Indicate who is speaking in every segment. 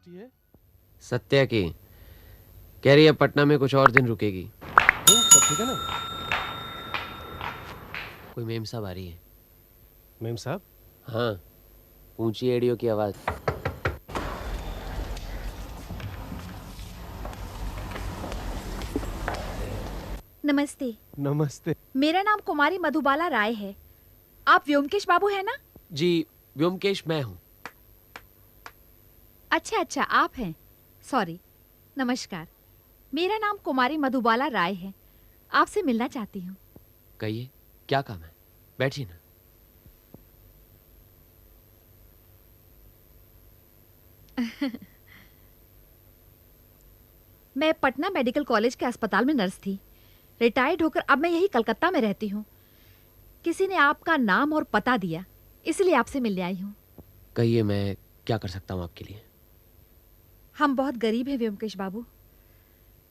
Speaker 1: बेटी है?
Speaker 2: सत्या की। कह रही है पटना में कुछ और दिन रुकेगी।
Speaker 1: सब ठीक है ना?
Speaker 2: कोई मेम साहब आ रही है।
Speaker 1: मेम साहब?
Speaker 2: हाँ, ऊंची एड़ियों की आवाज।
Speaker 3: नमस्ते।
Speaker 1: नमस्ते।
Speaker 3: मेरा नाम कुमारी मधुबाला राय है। आप व्योमकेश बाबू है ना?
Speaker 2: जी, व्योमकेश मैं हूँ।
Speaker 3: अच्छा अच्छा, आप हैं। सॉरी। नमस्कार, मेरा नाम कुमारी मधुबाला राय है। आपसे मिलना चाहती हूँ।
Speaker 2: कहिए, क्या काम है? बैठिए ना।
Speaker 3: मैं पटना मेडिकल कॉलेज के अस्पताल में नर्स थी। रिटायर्ड होकर अब मैं यही कलकत्ता में रहती हूँ। किसी ने आपका नाम और पता दिया, इसलिए आपसे मिलने आई हूँ।
Speaker 2: कहिए, मैं क्या कर सकता हूँ आपके लिए?
Speaker 3: हम बहुत गरीब हैं व्योमकेश बाबू।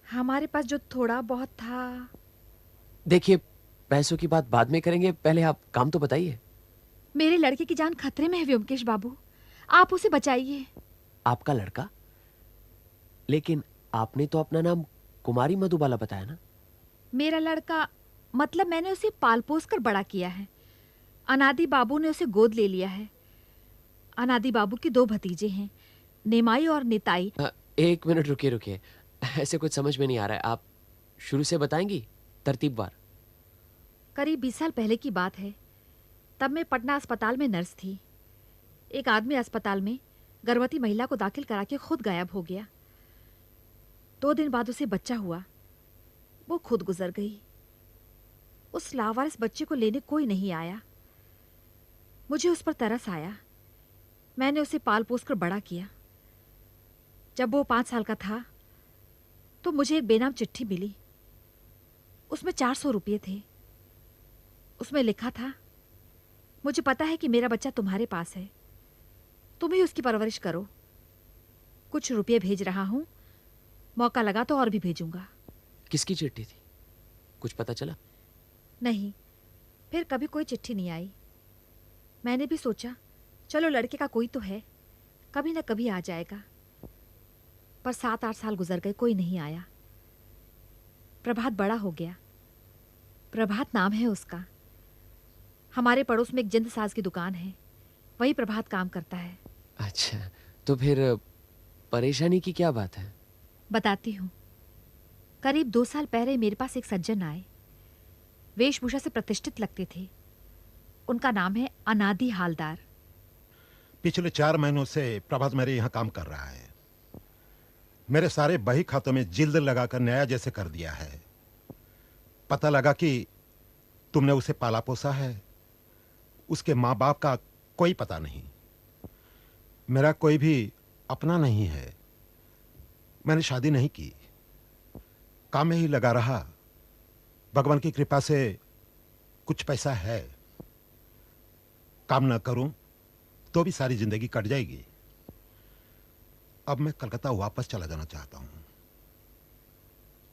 Speaker 3: हमारे पास जो थोड़ा बहुत था।
Speaker 2: देखिए, पैसों की बात बाद में करेंगे, पहले आप काम तो बताइए।
Speaker 3: मेरे लड़के की जान खतरे में है व्योमकेश बाबू, आप उसे बचाइए।
Speaker 2: आपका लड़का? लेकिन आपने तो अपना नाम कुमारी मधुबाला बताया ना?
Speaker 3: मेरा लड़का मतलब मैंने उसे पाल पोस कर बड़ा किया है। अनादि बाबू ने उसे गोद ले लिया है। अनादि बाबू की 2 भतीजे हैं, निमाई और निताई।
Speaker 2: एक मिनट रुकिए रुकिए, ऐसे कुछ समझ में नहीं आ रहा है। आप शुरू से बताएंगी, तरतीबवार।
Speaker 3: करीब 20 साल पहले की बात है। तब मैं पटना अस्पताल में नर्स थी। एक आदमी अस्पताल में गर्भवती महिला को दाखिल करा के खुद गायब हो गया। 2 दिन बाद उसे बच्चा हुआ। वो खुद गुजर गई। उस लावारिस बच्चे को लेने कोई नहीं आया। मुझे उस पर तरस आया। मैंने उसे पाल पोस कर बड़ा किया। जब वो 5 साल का था तो मुझे एक बेनाम चिट्ठी मिली। उसमें 400 रुपये थे। उसमें लिखा था, मुझे पता है कि मेरा बच्चा तुम्हारे पास है, तुम ही उसकी परवरिश करो। कुछ रुपये भेज रहा हूं, मौका लगा तो और भी भेजूंगा।
Speaker 2: किसकी चिट्ठी थी? कुछ पता चला?
Speaker 3: नहीं, फिर कभी कोई चिट्ठी नहीं आई। मैंने भी सोचा चलो लड़के का कोई तो है, कभी ना कभी आ जाएगा। पर 7-8 साल गुजर गए, कोई नहीं आया। प्रभात बड़ा हो गया। प्रभात नाम है उसका। हमारे पड़ोस में एक जिंद साज की दुकान है, वही प्रभात काम करता है।
Speaker 2: अच्छा, तो फिर परेशानी की क्या बात है?
Speaker 3: बताती हूँ। करीब 2 साल पहले मेरे पास एक सज्जन आए। वेशभूषा से प्रतिष्ठित लगते थे। उनका नाम है अनादि हालदार।
Speaker 4: पिछले 4 महीनों से प्रभात मेरे यहाँ काम कर रहा है। मेरे सारे बही खातों में जिल्द लगाकर नया जैसे कर दिया है। पता लगा कि तुमने उसे पाला पोसा है। उसके माँ बाप का कोई पता नहीं। मेरा कोई भी अपना नहीं है। मैंने शादी नहीं की, काम में ही लगा रहा। भगवान की कृपा से कुछ पैसा है। काम ना करूं तो भी सारी जिंदगी कट जाएगी। अब मैं कलकत्ता वापस चला जाना चाहता हूं।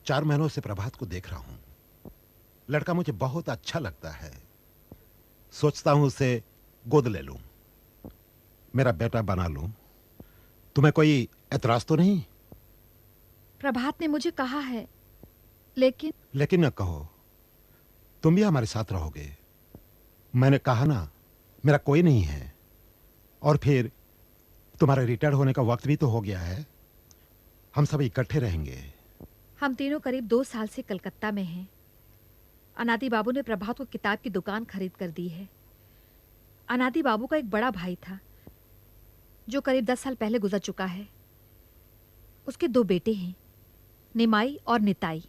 Speaker 4: 4 महीनों से प्रभात को देख रहा हूं। लड़का मुझे बहुत अच्छा लगता है। सोचता हूं उसे गोद ले लूं, मेरा बेटा बना लूं। तुम्हें कोई एतराज तो नहीं?
Speaker 3: प्रभात ने मुझे कहा है, लेकिन
Speaker 4: न कहो, तुम भी हमारे साथ रहोगे। मैंने कहा ना, मेरा कोई नहीं है। और फिर तुम्हारे रिटायर होने का वक्त भी तो हो गया है। हम सब इकट्ठे रहेंगे।
Speaker 3: हम तीनों करीब 2 साल से कलकत्ता में हैं। अनादि बाबू ने प्रभात को किताब की दुकान खरीद कर दी है। अनादि बाबू का एक बड़ा भाई था जो करीब 10 साल पहले गुजर चुका है। उसके 2 बेटे हैं, निमाई और निताई।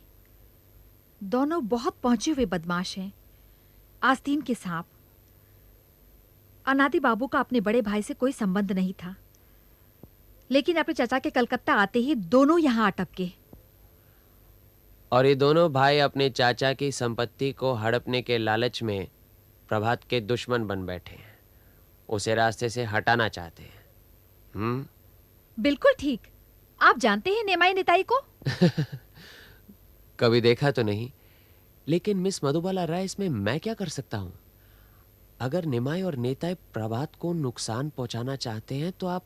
Speaker 3: दोनों बहुत पहुंचे हुए बदमाश हैं, आस्तीन के सांप। अनादि बाबू का अपने बड़े भाई से कोई संबंध नहीं था, लेकिन अपने चाचा के कलकत्ता आते ही दोनों यहां अटके।
Speaker 2: और ये दोनों भाई अपने चाचा की संपत्ति को हड़पने के लालच में प्रभात के दुश्मन बन बैठे हैं। उसे रास्ते से हटाना चाहते हैं।
Speaker 3: बिल्कुल ठीक। आप जानते हैं निमाई निताई को?
Speaker 2: कभी देखा तो नहीं, लेकिन मिस मधुबाला राय, इसमें मैं क्या कर सकता हूं? अगर निमाई और नेताई प्रभात को नुकसान पहुंचाना चाहते हैं तो आप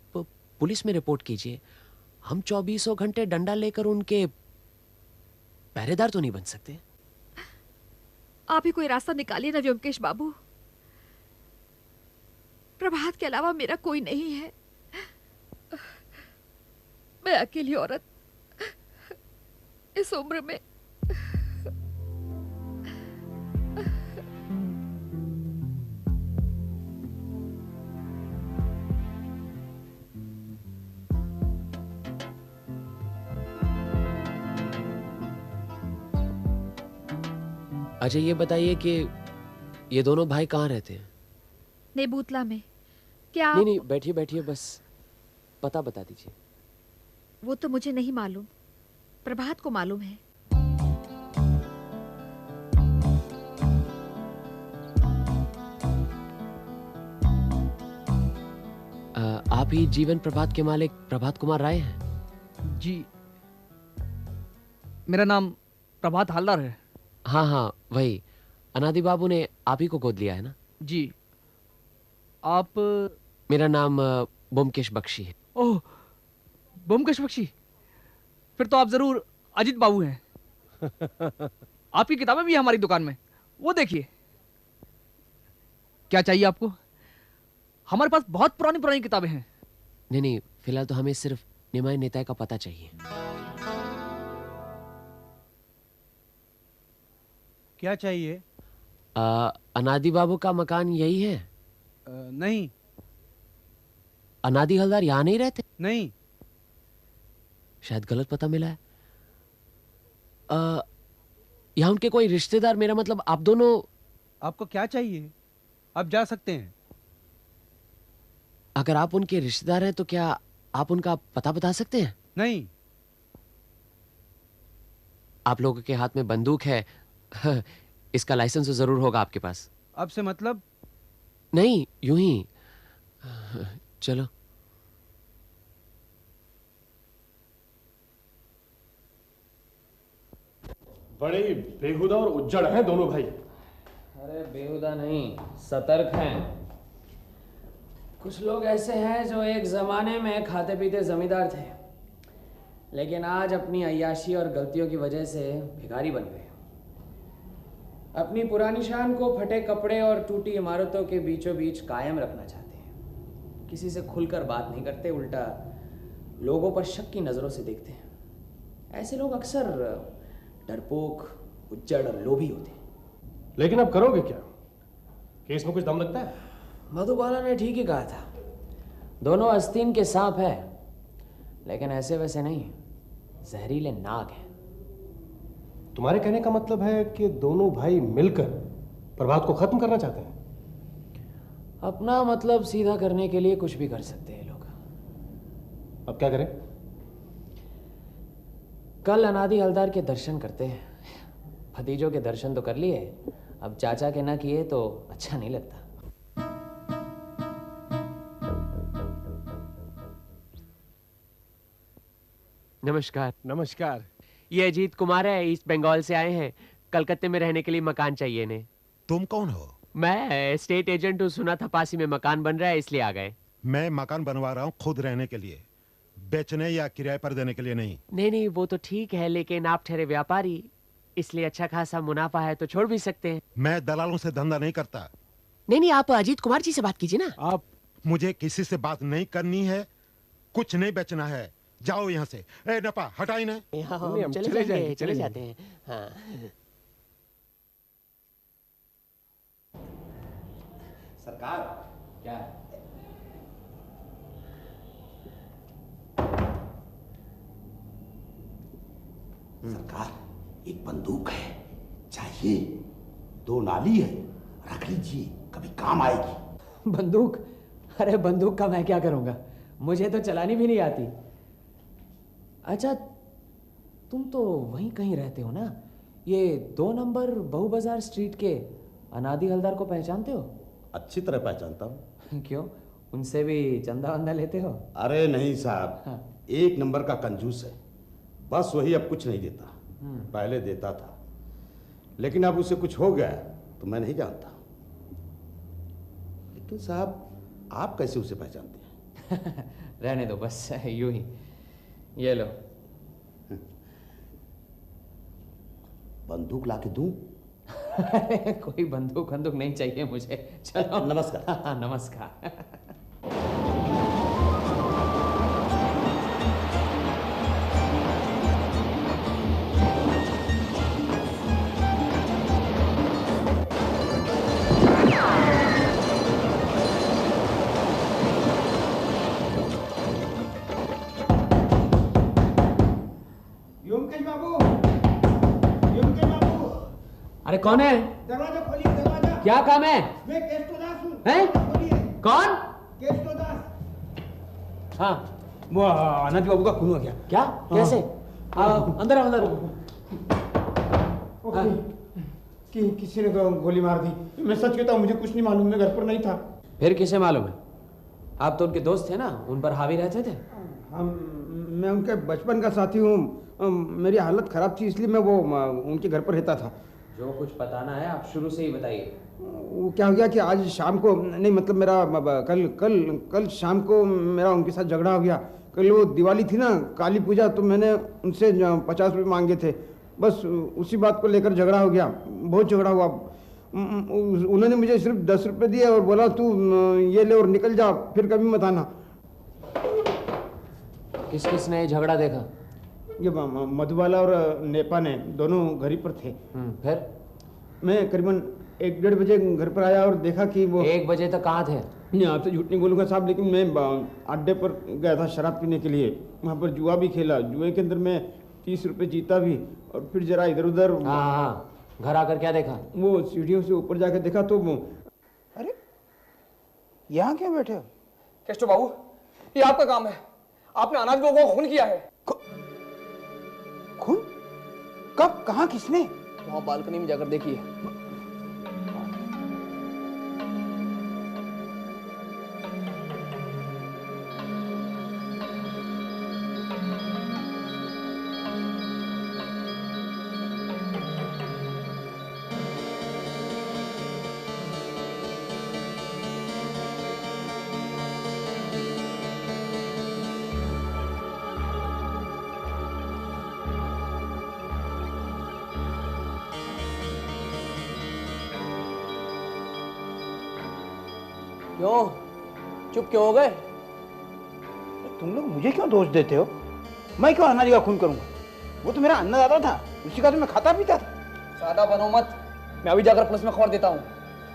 Speaker 2: पुलिस में रिपोर्ट कीजिए हम 24 घंटे डंडा लेकर उनके पहरेदार तो नहीं बन सकते।
Speaker 3: आप ही कोई रास्ता निकालिए ना व्योमकेश बाबू। प्रभात के अलावा मेरा कोई नहीं है। मैं अकेली औरत इस उम्र में।
Speaker 2: अच्छा ये बताइए कि ये दोनों भाई कहाँ रहते हैं?
Speaker 3: नेबूतला में। क्या
Speaker 2: नहीं नहीं, बैठिए बैठिए, बस पता बता दीजिए।
Speaker 3: वो तो मुझे नहीं मालूम, प्रभात को मालूम है।
Speaker 2: आप ही जीवन प्रभात के मालिक प्रभात कुमार राय हैं?
Speaker 5: जी, मेरा नाम प्रभात हालदार है।
Speaker 2: हाँ हाँ वही। अनादि बाबू ने आप ही को गोद लिया है ना?
Speaker 5: जी। आप?
Speaker 2: मेरा नाम ब्योमकेश बख्शी है।
Speaker 5: ओह, ब्योमकेश बख्शी। फिर तो आप जरूर अजीत बाबू हैं। आपकी किताबें भी हैं हमारी दुकान में, वो देखिए। क्या चाहिए आपको? हमारे पास बहुत पुरानी पुरानी किताबें हैं।
Speaker 2: नहीं नहीं, फिलहाल तो हमें सिर्फ निमाई नेताय का पता चाहिए।
Speaker 1: क्या चाहिए?
Speaker 2: अनादि बाबू का मकान यही है?
Speaker 1: नहीं।
Speaker 2: अनादि हलदार यहाँ नहीं रहते?
Speaker 1: नहीं।
Speaker 2: शायद गलत पता मिला है। यहाँ उनके कोई रिश्तेदार, मेरा मतलब आप दोनों।
Speaker 1: आपको क्या चाहिए? आप जा सकते हैं।
Speaker 2: अगर आप उनके रिश्तेदार हैं तो क्या आप उनका पता बता सकते हैं?
Speaker 1: नहीं।
Speaker 2: आप लोगों के हाथ में बंदूक है, इसका लाइसेंस तो जरूर होगा आपके पास।
Speaker 1: आपसे मतलब?
Speaker 2: नहीं, यूं ही। चलो।
Speaker 6: बड़े बेहुदा और उज्जड़ हैं दोनों भाई।
Speaker 7: अरे बेहुदा नहीं, सतर्क हैं। कुछ लोग ऐसे हैं जो एक ज़माने में खाते पीते ज़मींदार थे, लेकिन आज अपनी अय्याशी और गलतियों की वजह से भिखारी बन गए। अपनी पुरानी शान को फटे कपड़े और टूटी इमारतों के बीचों बीच कायम रखना चाहते हैं। किसी से खुलकर बात नहीं करते, उल्टा लोगों पर शक की नज़रों से देखते हैं। ऐसे लोग अक्सर डरपोक, उज्जड़ और लोभी होते हैं।
Speaker 6: लेकिन अब करोगे क्या? केस में कुछ दम लगता है?
Speaker 7: मधुबाला ने ठीक ही कहा था, दोनों आस्तीन के सांप है, लेकिन ऐसे वैसे नहीं, जहरीले नाग हैं।
Speaker 6: तुम्हारे कहने का मतलब है कि दोनों भाई मिलकर प्रभात को खत्म करना चाहते हैं?
Speaker 7: अपना मतलब सीधा करने के लिए कुछ भी कर सकते हैं लोग।
Speaker 6: अब क्या करें?
Speaker 7: कल अनादि हलदार के दर्शन करते हैं। भतीजों के दर्शन तो कर लिए, अब चाचा के ना किए तो अच्छा नहीं लगता।
Speaker 2: नमस्कार।
Speaker 1: नमस्कार।
Speaker 2: ये अजीत कुमार है, ईस्ट बंगाल से आए हैं। कलकत्ते में रहने के लिए मकान चाहिए इन्हें।
Speaker 4: तुम कौन हो?
Speaker 2: मैं स्टेट एजेंट हूँ, सुना था पासी में मकान बन रहा है इसलिए आ गए।
Speaker 4: मैं मकान बनवा रहा हूँ खुद रहने के लिए, बेचने या किराए पर देने के लिए नहीं।
Speaker 2: नहीं नहीं, वो तो ठीक है, लेकिन आप ठहरे व्यापारी, इसलिए अच्छा खासा मुनाफा है तो छोड़ भी सकते हैं।
Speaker 4: मैं दलालों से धंधा नहीं करता।
Speaker 2: नहीं नहीं, आप अजीत कुमार जी से बात कीजिए ना।
Speaker 1: आप?
Speaker 4: मुझे किसी से बात नहीं करनी है, कुछ नहीं बेचना है। जाओ यहाँ से। ए नपा, हटा इन्हें।
Speaker 1: नहीं, हम चले जाएंगे,
Speaker 2: चले जाते हैं। हाँ।
Speaker 8: सरकार,
Speaker 7: क्या है?
Speaker 8: सरकार, एक बंदूक है, चाहिए। 2 नाली है, रख लीजिए, कभी काम आएगी।
Speaker 7: बंदूक? अरे बंदूक का मैं क्या करूंगा, मुझे तो चलानी भी नहीं आती। अच्छा, तुम तो वहीं कहीं रहते हो ना? ये 2 नंबर बहु बाजार स्ट्रीट के अनादि हलदार को पहचानते हो?
Speaker 8: अच्छी तरह पहचानता हूँ।
Speaker 7: क्यों, उनसे भी चंदा वंदा लेते हो?
Speaker 8: अरे नहीं साहब,
Speaker 7: हाँ।
Speaker 8: 1 नंबर का कंजूस है। बस वही अब कुछ नहीं देता, पहले देता था, लेकिन अब उसे कुछ हो गया तो मैं नहीं जानता। लेकिन साहब, आप कैसे उसे पहचानते हैं?
Speaker 7: रहने दो बस, यूं ही। ये लो।
Speaker 8: बंदूक लाके दूं?
Speaker 7: कोई बंदूक बंदूक नहीं चाहिए मुझे। चलो
Speaker 8: नमस्कार।
Speaker 7: हाँ, नमस्कार। अरे कौन है?
Speaker 9: दरवाजा खोलिए, दरवाजा।
Speaker 7: क्या काम है?
Speaker 9: मैं केष्टोदास हूँ।
Speaker 7: हैं?
Speaker 9: खोलिए।
Speaker 7: कौन?
Speaker 9: केष्टोदास।
Speaker 7: हाँ,
Speaker 9: वो अनाथ बाबू का खून हो गया।
Speaker 7: क्या? कैसे? अंदर आओ, अंदर। हाँ।
Speaker 9: किसी ने गोली मार दी। मैं सच कहता हूँ, मुझे कुछ नहीं मालूम, मैं घर पर नहीं था।
Speaker 7: फिर किसे मालूम है? आप तो उनके दोस्त थे ना, उन पर हावी रहते थे।
Speaker 9: मैं उनके बचपन का साथी हूँ। मेरी हालत खराब थी, इसलिए मैं वो उनके घर पर रहता था।
Speaker 7: जो कुछ बताना है आप शुरू से ही बताइए।
Speaker 9: वो क्या हो गया कि आज शाम को, नहीं मतलब मेरा कल शाम को मेरा उनके साथ झगड़ा हो गया। कल वो दिवाली थी ना, काली पूजा, तो मैंने उनसे 50 रुपये मांगे थे। बस उसी बात को लेकर झगड़ा हो गया, बहुत झगड़ा हुआ। उन्होंने मुझे सिर्फ 10 रुपये दिए और बोला तू ये ले और निकल जा, फिर कभी मत आना।
Speaker 7: किस किस ने झगड़ा देखा?
Speaker 9: ये मधुबाला और नेपा ने, दोनों घर ही पर थे।
Speaker 7: फिर?
Speaker 9: मैं करीबन 1-1:30 बजे घर पर आया और देखा कि वो
Speaker 7: 1 बजे तक कहाँ थे?
Speaker 9: नहीं, आपसे झूठ नहीं बोलूँगा साहब, लेकिन मैं अड्डे पर गया था शराब पीने के लिए। वहाँ पर जुआ भी खेला, जुए के अंदर मैं 30 रुपये जीता भी, और फिर जरा इधर उधर।
Speaker 7: हाँ, घर आकर क्या देखा?
Speaker 9: वो सीढ़ियों से ऊपर जाकर देखा तो वो, अरे यहाँ क्या बैठे हो?
Speaker 5: केष्टो बाबू, ये आपका काम है। आपने अनाथ बाबू को खून किया है।
Speaker 9: खून? कब, कहाँ, किसने?
Speaker 5: वहाँ बालकनी में जाकर देखिए।
Speaker 9: क्यों चुप क्यों हो गए? तुम लोग मुझे क्यों दोष देते हो? मैं क्यों अनाजी का खून करूंगा? वो तो मेरा अन्नदाता था, उसी का तो मैं खाता पीता था।
Speaker 5: सादा बनो मत, मैं अभी जाकर पुलिस में खबर देता हूँ।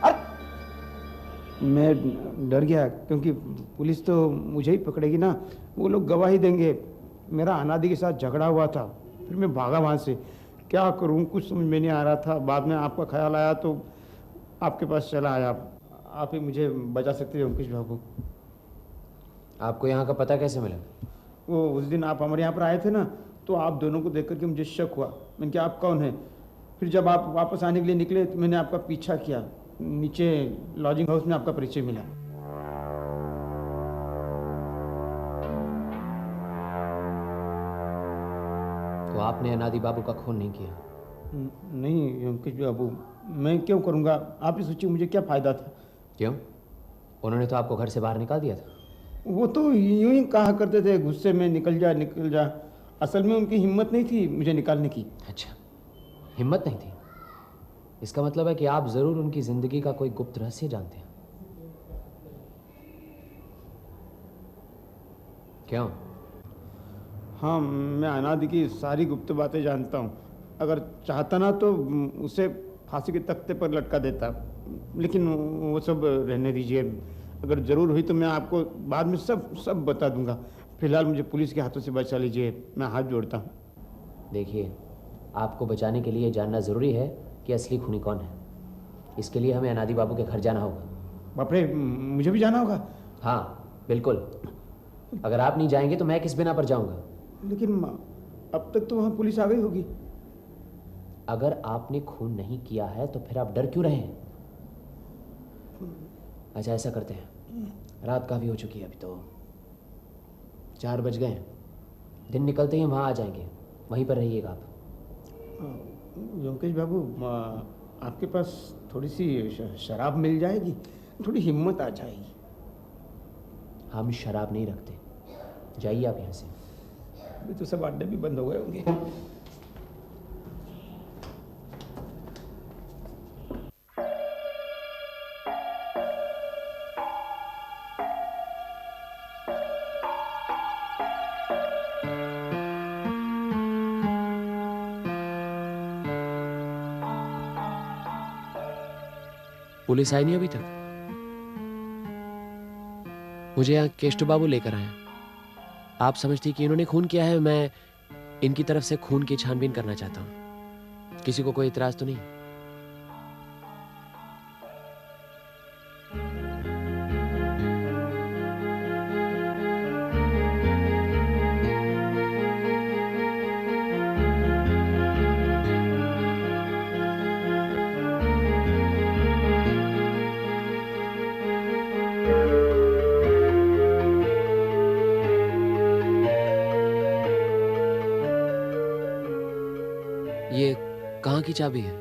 Speaker 9: अरे मैं डर गया, क्योंकि पुलिस तो मुझे ही पकड़ेगी ना। वो लोग गवाही देंगे। मेरा अनादि के साथ झगड़ा हुआ था, फिर मैं भागा वहाँ से। क्या करूँ, कुछ समझ में नहीं आ रहा था। बाद में आपका ख्याल आया तो आपके पास चला आया। आप ही मुझे बचा सकते हैं अंकुश बाबू।
Speaker 7: आपको यहाँ का पता कैसे मिला?
Speaker 9: वो उस दिन आप हमारे यहाँ पर आए थे ना, तो आप दोनों को देख करके मुझे शक हुआ। मैंने कहा आप कौन हैं? फिर जब आप वापस आने के लिए निकले तो मैंने आपका पीछा किया। नीचे लॉजिंग हाउस में आपका परिचय मिला।
Speaker 7: तो आपने अनादि बाबू का खून नहीं किया?
Speaker 9: नहीं अंकुश बाबू, मैं क्यों करूँगा? आप ही सोचिए, मुझे क्या फ़ायदा था?
Speaker 7: क्यों? उन्होंने तो आपको घर से बाहर निकाल दिया था।
Speaker 9: वो तो यूं ही कहा करते थे गुस्से में, निकल जा निकल जा। असल में उनकी हिम्मत नहीं थी मुझे निकालने की।
Speaker 7: अच्छा, हिम्मत नहीं थी? इसका मतलब है कि आप जरूर उनकी जिंदगी का कोई गुप्त रहस्य जानते हैं। क्यों?
Speaker 9: हाँ, मैं अनादि की सारी गुप्त बातें जानता हूँ। अगर चाहता ना तो उसे फांसी के तख्ते पर लटका देता, लेकिन वो सब रहने दीजिए। अगर ज़रूर हुई तो मैं आपको बाद में सब बता दूंगा। फिलहाल मुझे पुलिस के हाथों से बचा लीजिए, मैं हाथ जोड़ता हूँ।
Speaker 7: देखिए, आपको बचाने के लिए जानना ज़रूरी है कि असली खूनी कौन है। इसके लिए हमें अनादि बाबू के घर जाना होगा।
Speaker 9: बाप रे, मुझे भी जाना होगा?
Speaker 7: हाँ बिल्कुल। अगर आप नहीं जाएंगे तो मैं किस बिना पर जाऊंगा?
Speaker 9: लेकिन अब तक तो वहाँ पुलिस आ गई होगी।
Speaker 7: अगर आपने खून नहीं किया है तो फिर आप डर क्यों रहे हैं? अच्छा, ऐसा करते हैं, रात काफ़ी हो चुकी है, अभी तो 4 बज गए हैं। दिन निकलते ही हम वहाँ आ जाएंगे, वहीं पर रहिएगा आप।
Speaker 9: योगेश बाबू, आपके पास थोड़ी सी शराब मिल जाएगी? थोड़ी हिम्मत आ जाएगी।
Speaker 7: हम शराब नहीं रखते, जाइए आप यहाँ से।
Speaker 9: अभी तो सब अड्डे भी बंद हो गए होंगे।
Speaker 2: पुलिस आई नहीं अभी तक? मुझे यहाँ केष्टू बाबू लेकर आए। आप समझती कि इन्होंने खून किया है? मैं इनकी तरफ से खून की छानबीन करना चाहता हूँ। किसी को कोई इतराज तो नहीं? ये कहाँ की चाबी है?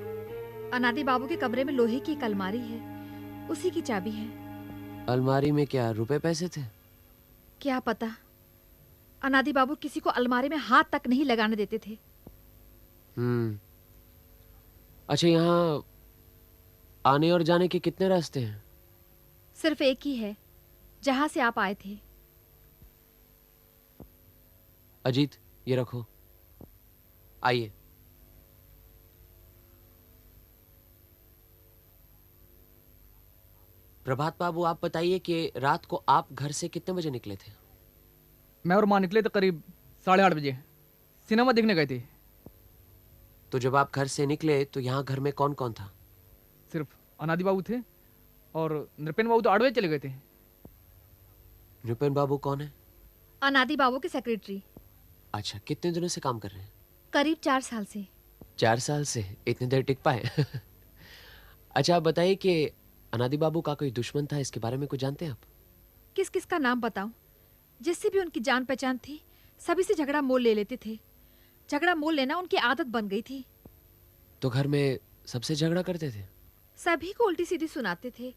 Speaker 3: अनादि बाबू के कमरे में लोहे की एक अलमारी है, उसी की चाबी है।
Speaker 2: अलमारी में क्या रुपए पैसे थे?
Speaker 3: क्या पता, अनादि बाबू किसी को अलमारी में हाथ तक नहीं लगाने देते थे।
Speaker 2: अच्छा, यहाँ आने और जाने के कितने रास्ते हैं?
Speaker 3: सिर्फ एक ही है, जहां से आप आए थे।
Speaker 2: अजीत, ये रखो। आइए। प्रभात बाबू, आप बताइए कि रात को आप घर से कितने बजे निकले थे?
Speaker 5: मैं और माँ निकले तो करीब 8:30 बजे, सिनेमा देखने गए थे।
Speaker 2: तो जब आप घर से निकले तो यहाँ घर में कौन कौन था?
Speaker 5: सिर्फ अनादि बाबू थे और नृपेन बाबू तो 8 बजे चले गए थे।
Speaker 2: नृपेन बाबू कौन है?
Speaker 3: अनादि बाबू के सेक्रेटरी।
Speaker 2: अच्छा, कितने दिनों से काम कर रहे हैं?
Speaker 3: करीब 4 साल से।
Speaker 2: 4 साल से? इतनी देर टिक पाए? अच्छा, आप बताइए कि अनादि बाबू का कोई दुश्मन था, इसके बारे में कुछ जानते हैं आप?
Speaker 3: किस किस का नाम बताऊं? जिससे भी उनकी जान पहचान थी, सभी से झगड़ा मोल ले लेते थे। झगड़ा मोल लेना उनकी आदत बन गई थी।
Speaker 2: तो घर में सबसे झगड़ा करते थे?
Speaker 3: सभी को उल्टी सीधी सुनाते थे।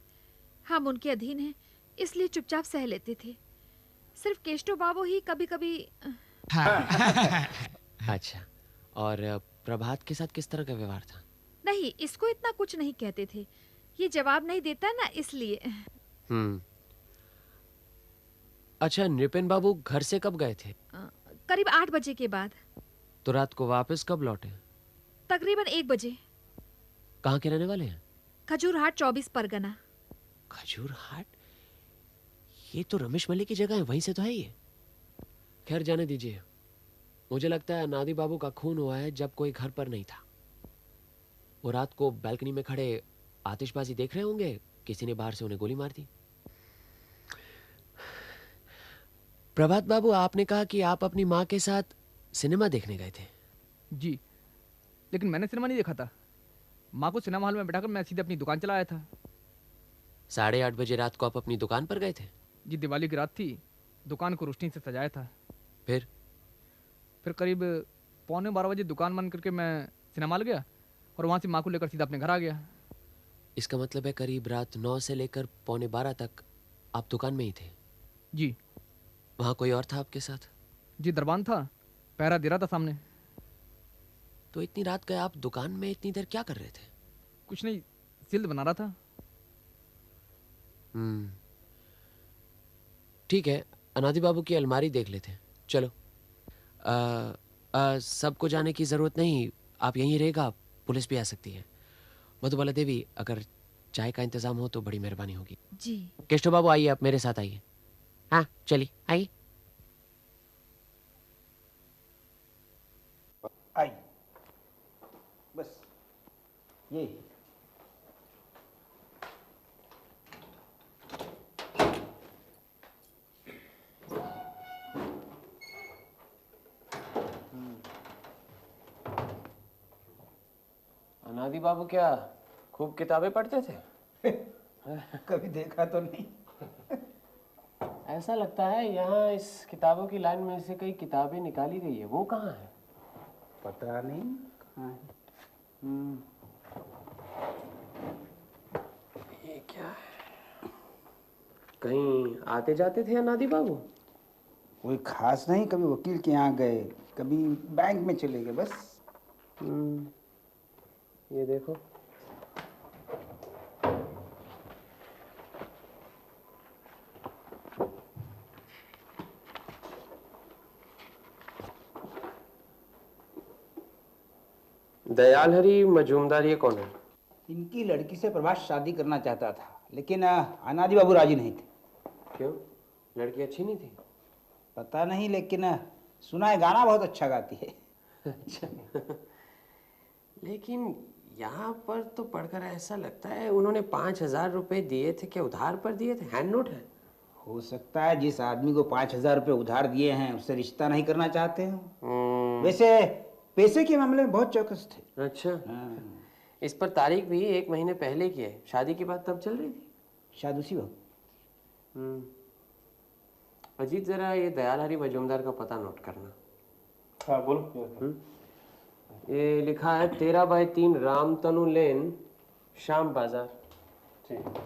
Speaker 3: हम उनके अधीन हैं, इसलिए चुपचाप सह लेते थे। सिर्फ केष्टो बाबू ही कभी कभी।
Speaker 2: अच्छा, और प्रभात के साथ किस तरह का व्यवहार था?
Speaker 3: नहीं, इसको इतना कुछ नहीं कहते थे। ये जवाब नहीं देता ना, इसलिए।
Speaker 2: अच्छा, नृपेन बाबू घर से कब गए थे?
Speaker 3: करीब 8 बजे के बाद।
Speaker 2: तो रात को वापस कब लौटे?
Speaker 3: तकरीबन 1 बजे।
Speaker 2: कहाँ के रहने वाले हैं?
Speaker 3: खजूरहाट 24 परगना।
Speaker 2: खजूरहाट? ये तो रमेश मलिक की जगह है, वहीं से तो है ये। खैर, जाने दीजिए। मुझे लगता है अनादि बाबू का खून हुआ है जब कोई घर पर नहीं था। वो रात को बालकनी में खड़े आतिशबाजी देख रहे होंगे, किसी ने बाहर से उन्हें गोली मार दी। प्रभात बाबू, आपने कहा कि आप अपनी माँ के साथ सिनेमा देखने गए थे।
Speaker 5: जी, लेकिन मैंने सिनेमा नहीं देखा था। माँ को सिनेमा हॉल में बैठाकर मैं सीधे अपनी दुकान चला आया था।
Speaker 2: 8:30 बजे रात को आप अपनी दुकान पर गए थे?
Speaker 5: जी, दिवाली की रात थी, दुकान को रोशनी से सजाया था।
Speaker 2: फिर
Speaker 5: करीब 11:45 बजे दुकान बंद करके मैं सिनेमा हॉल गया और वहाँ से माँ को लेकर सीधा अपने घर आ गया।
Speaker 2: इसका मतलब है करीब रात 9 से लेकर 11:45 तक आप दुकान में ही थे?
Speaker 5: जी।
Speaker 2: वहाँ कोई और था आपके साथ?
Speaker 5: जी, दरबान था, पहरा दे रहा था सामने।
Speaker 2: तो इतनी रात गए आप दुकान में इतनी देर क्या कर रहे थे?
Speaker 5: कुछ नहीं, सिल्द बना रहा था।
Speaker 2: ठीक है, अनादि बाबू की अलमारी देख लेते हैं। चलो। सबको जाने की जरूरत नहीं, आप यहीं रहेगा, पुलिस भी आ सकती है। मधुबाला देवी, अगर चाय का इंतजाम हो तो बड़ी मेहरबानी होगी।
Speaker 3: जी।
Speaker 2: केष्टो बाबू, आइए, आप मेरे साथ आइए। हाँ, चलिए, आइए।
Speaker 9: आइए, बस ये।
Speaker 2: अनादि बाबू क्या खूब किताबें पढ़ते थे?
Speaker 9: कभी देखा तो नहीं।
Speaker 2: ऐसा लगता है यहाँ इस किताबों की लाइन में से कई किताबें निकाली गई है। वो कहाँ है?
Speaker 9: पता नहीं कहाँ है।
Speaker 2: ये क्या है? कहीं आते जाते थे अनादि बाबू?
Speaker 9: कोई खास नहीं, कभी वकील के यहाँ गए, कभी बैंक में चले गए, बस।
Speaker 2: ये देखो। दयालहरी मजूमदार ये कौन है?
Speaker 9: इनकी लड़की से प्रभात शादी करना चाहता था, लेकिन अनादि बाबू राजी नहीं थे।
Speaker 2: क्यों? लड़की अच्छी नहीं थी?
Speaker 9: पता नहीं, लेकिन सुना है गाना बहुत अच्छा गाती है।
Speaker 2: अच्छा। लेकिन यहाँ पर तो पढ़कर ऐसा लगता है उन्होंने 5,000 रुपए दिए थे। क्या उधार पर दिए थे? हैंड नोट है?
Speaker 9: हो सकता है जिस आदमी को 5,000 रुपये उधार दिए हैं उससे रिश्ता नहीं करना चाहते हैं। वैसे पैसे के मामले में बहुत चौकस थे।
Speaker 2: अच्छा। इस पर तारीख भी 1 महीने पहले की है। शादी की बात तब चल रही थी?
Speaker 9: शायद उसी वक्त।
Speaker 2: अजीत, जरा ये दयालहरी मजूमदार का पता नोट करना।
Speaker 6: हाँ बोलो।
Speaker 2: ये लिखा है 13/3 रामतनु लेन, शाम बाजार।
Speaker 6: ठीक।